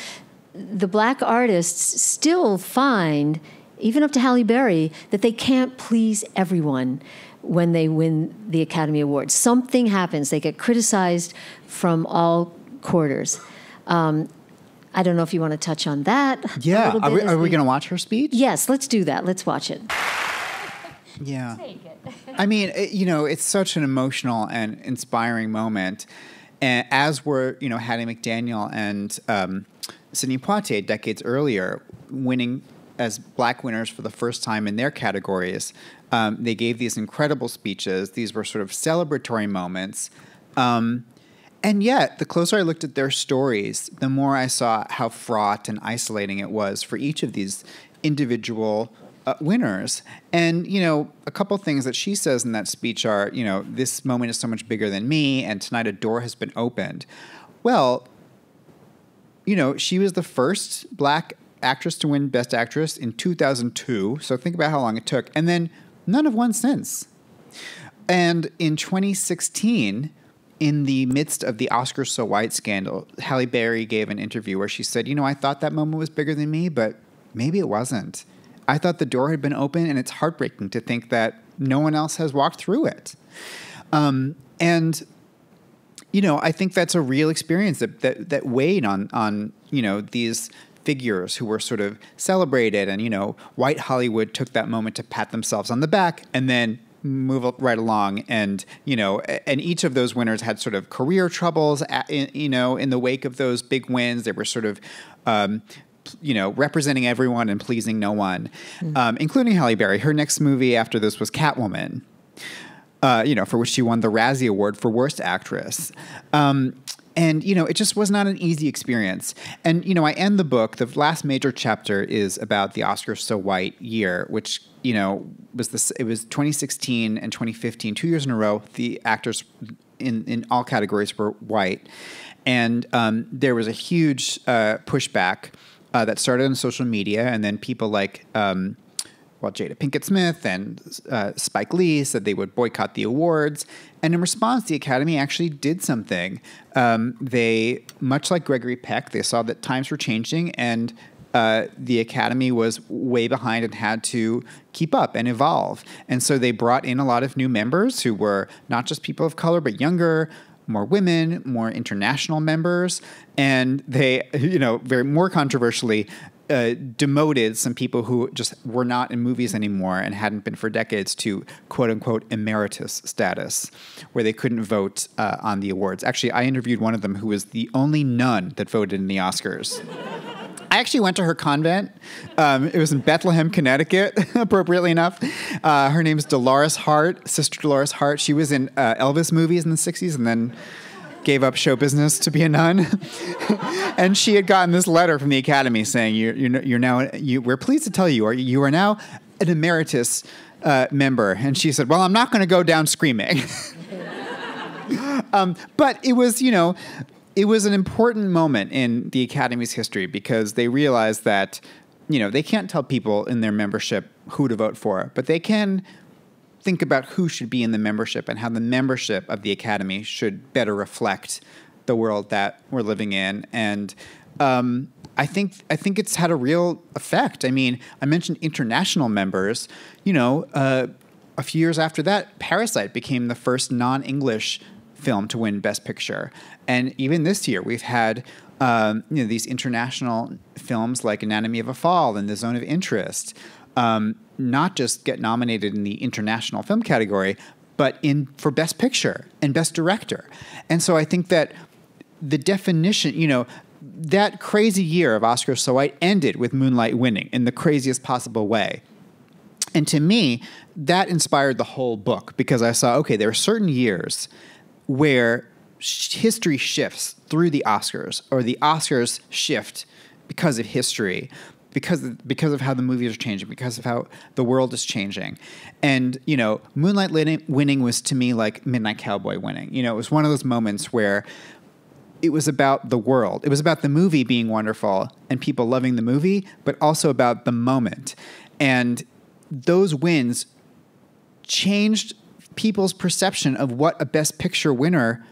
the black artists still find, even up to Halle Berry, that they can't please everyone when they win the Academy Awards. Something happens. They get criticized from all quarters. I don't know if you want to touch on that. Yeah. Are we going to watch her speech? Yes, let's do that. Let's watch it. Yeah. Take it. I mean, you know, it's such an emotional and inspiring moment. And as were, you know, Hattie McDaniel and Sidney Poitier decades earlier, winning as black winners for the first time in their categories. They gave these incredible speeches. These were sort of celebratory moments. And yet, the closer I looked at their stories, the more I saw how fraught and isolating it was for each of these individual winners. And, you know, a couple things that she says in that speech are, you know, this moment is so much bigger than me, and tonight a door has been opened. Well, you know, she was the first black actress to win Best Actress in 2002, so think about how long it took, and then none have won since. And in 2016, in the midst of the Oscars So White scandal, Halle Berry gave an interview where she said, you know, I thought that moment was bigger than me, but maybe it wasn't. I thought the door had been open, and it's heartbreaking to think that no one else has walked through it. And, you know, I think that's a real experience that weighed on, you know, these figures who were sort of celebrated, and, you know, white Hollywood took that moment to pat themselves on the back and then move right along. And, you know, and each of those winners had sort of career troubles, you know, in the wake of those big wins. They were sort of, you know, representing everyone and pleasing no one, including Halle Berry. Her next movie after this was Catwoman, you know, for which she won the Razzie Award for Worst Actress. And, you know, it just was not an easy experience. And, you know, I end the book. The last major chapter is about the Oscars So White year, which, you know, it was 2016 and 2015, 2 years in a row. The actors in all categories were white. And there was a huge pushback that started on social media, and then people like Jada Pinkett Smith and Spike Lee said they would boycott the awards. And in response, the Academy actually did something. They, much like Gregory Peck, they saw that times were changing, and the Academy was way behind and had to keep up and evolve. And so they brought in a lot of new members who were not just people of color, but younger, more women, more international members, and they, you know, more controversially, demoted some people who just were not in movies anymore and hadn't been for decades to quote-unquote emeritus status, where they couldn't vote on the awards. Actually, I interviewed one of them who was the only nun that voted in the Oscars. I actually went to her convent. It was in Bethlehem, Connecticut, appropriately enough. Her name's Dolores Hart, Sister Dolores Hart. She was in Elvis movies in the 60s and then gave up show business to be a nun. And she had gotten this letter from the Academy saying, we're pleased to tell you are now an emeritus member. And she said, well, I'm not going to go down screaming. But it was, you know, it was an important moment in the Academy's history because they realized that, you know, they can't tell people in their membership who to vote for, but they can think about who should be in the membership and how the membership of the Academy should better reflect the world that we're living in. And I think it's had a real effect. I mean, I mentioned international members. You know, a few years after that, Parasite became the first non-English film to win Best Picture. And even this year, we've had you know, these international films like Anatomy of a Fall and The Zone of Interest. not just get nominated in the international film category, but for Best Picture and Best Director. And so I think that the definition, that crazy year of Oscars So White ended with Moonlight winning in the craziest possible way. And to me, that inspired the whole book because I saw, okay, there are certain years where history shifts through the Oscars, or the Oscars shift because of history, because of how the movies are changing, because of how the world is changing. And, Moonlight winning was to me like Midnight Cowboy winning. It was one of those moments where it was about the world. It was about the movie being wonderful and people loving the movie, but also about the moment. And those wins changed people's perception of what a Best Picture winner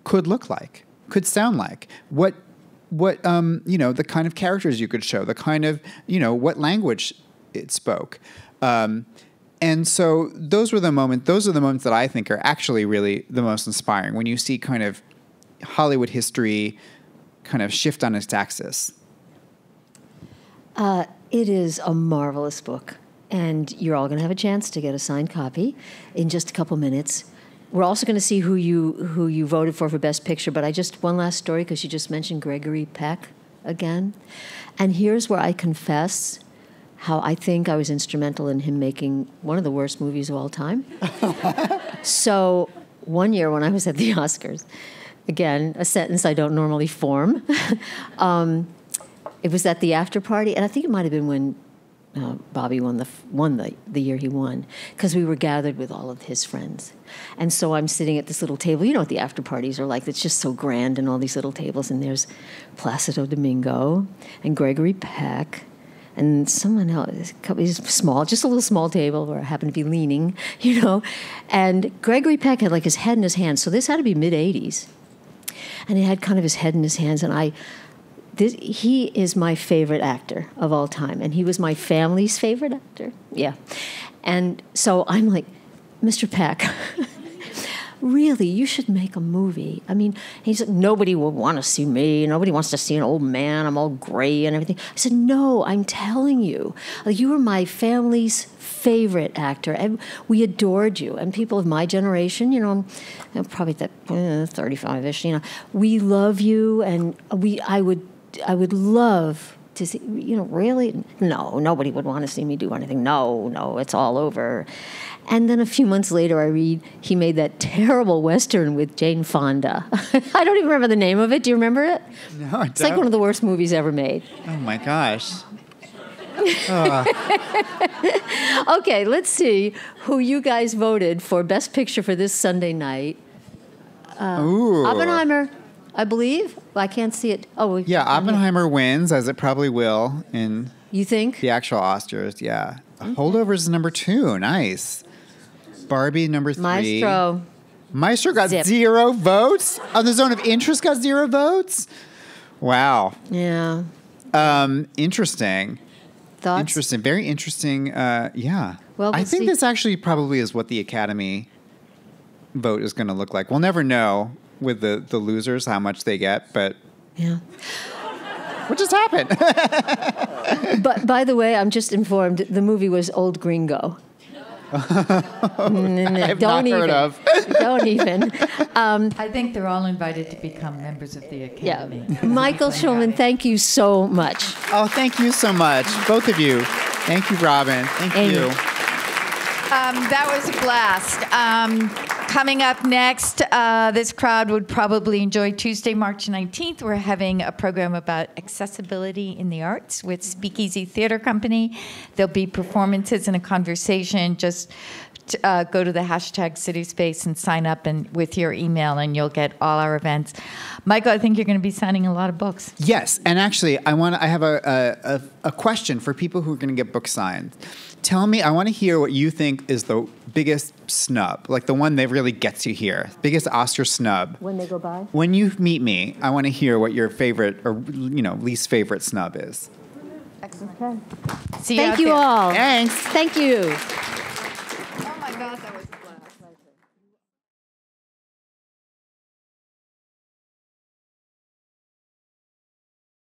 could look like, could sound like, what the kind of characters you could show, the kind of, what language it spoke. And so those are the moments that I think are actually really the most inspiring, when you see kind of Hollywood history kind of shift on its axis. It is a marvelous book, and you're all going to have a chance to get a signed copy in just a couple minutes. We're also going to see who you voted for Best Picture, but one last story, because you just mentioned Gregory Peck again. And here's where I confess how I think I was instrumental in him making one of the worst movies of all time. So one year when I was at the Oscars, again, a sentence I don't normally form, it was at the after party, and I think it might have been when Bobby won the year he won, because we were gathered with all of his friends. And so I'm sitting at this little table. You know what the after parties are like. It's just so grand, and all these little tables. And there's Placido Domingo and Gregory Peck and someone else. He's small, just a little small table where I happened to be leaning, And Gregory Peck had like his head in his hands. So this had to be mid-'80s. And he had kind of his head in his hands. And he is my favorite actor of all time. And he was my family's favorite actor. Yeah. And so I'm like, Mr. Peck, really, you should make a movie. I mean, he said, nobody will want to see me. Nobody wants to see an old man. I'm all gray and everything. I said, no, I'm telling you. You were my family's favorite actor, and we adored you. And people of my generation, probably that 35-ish, we love you, and I would love to see, really? No, nobody would want to see me do anything. No, it's all over. And then a few months later, I read he made that terrible Western with Jane Fonda. I don't even remember the name of it. Do you remember it? No, I don't. It's like one of the worst movies ever made. Oh, my gosh. Okay, let's see who you guys voted for Best Picture for this Sunday night. Ooh. Oppenheimer, I believe. Well, I can't see it. Oh, yeah, Oppenheimer wins, as it probably will in you think the actual Oscars. Yeah, Holdovers is number 2. Nice. Barbie number 3. Maestro got 0 votes. On the Zone of Interest got 0 votes. Wow. Yeah. Interesting. Thoughts? Interesting. Very interesting. Yeah. Well, I think this actually probably is what the Academy vote is going to look like. We'll never know with the losers how much they get, but yeah. What just happened? But by the way, I'm just informed the movie was Old Gringo. I've not heard of. Don't even. I think they're all invited to become members of the Academy. Yeah. Michael Schulman, thank you so much. Oh, thank you so much, both of you. Thank you, Robin. Thank you. That was a blast. Coming up next, this crowd would probably enjoy Tuesday, March 19th. We're having a program about accessibility in the arts with Speakeasy Theater Company. There'll be performances and a conversation. Just go to the hashtag CitySpace and sign up with your email, and you'll get all our events. Michael, I think you're going to be signing a lot of books. Yes, and actually, I have a question for people who are going to get books signed. Tell me, I want to hear what you think is the biggest snub, like the one that really gets you here, biggest Oscar snub. When they go by? When you meet me, I want to hear what your favorite or least favorite snub is. Excellent. Okay. See you Thank you all. Thanks. Thank you.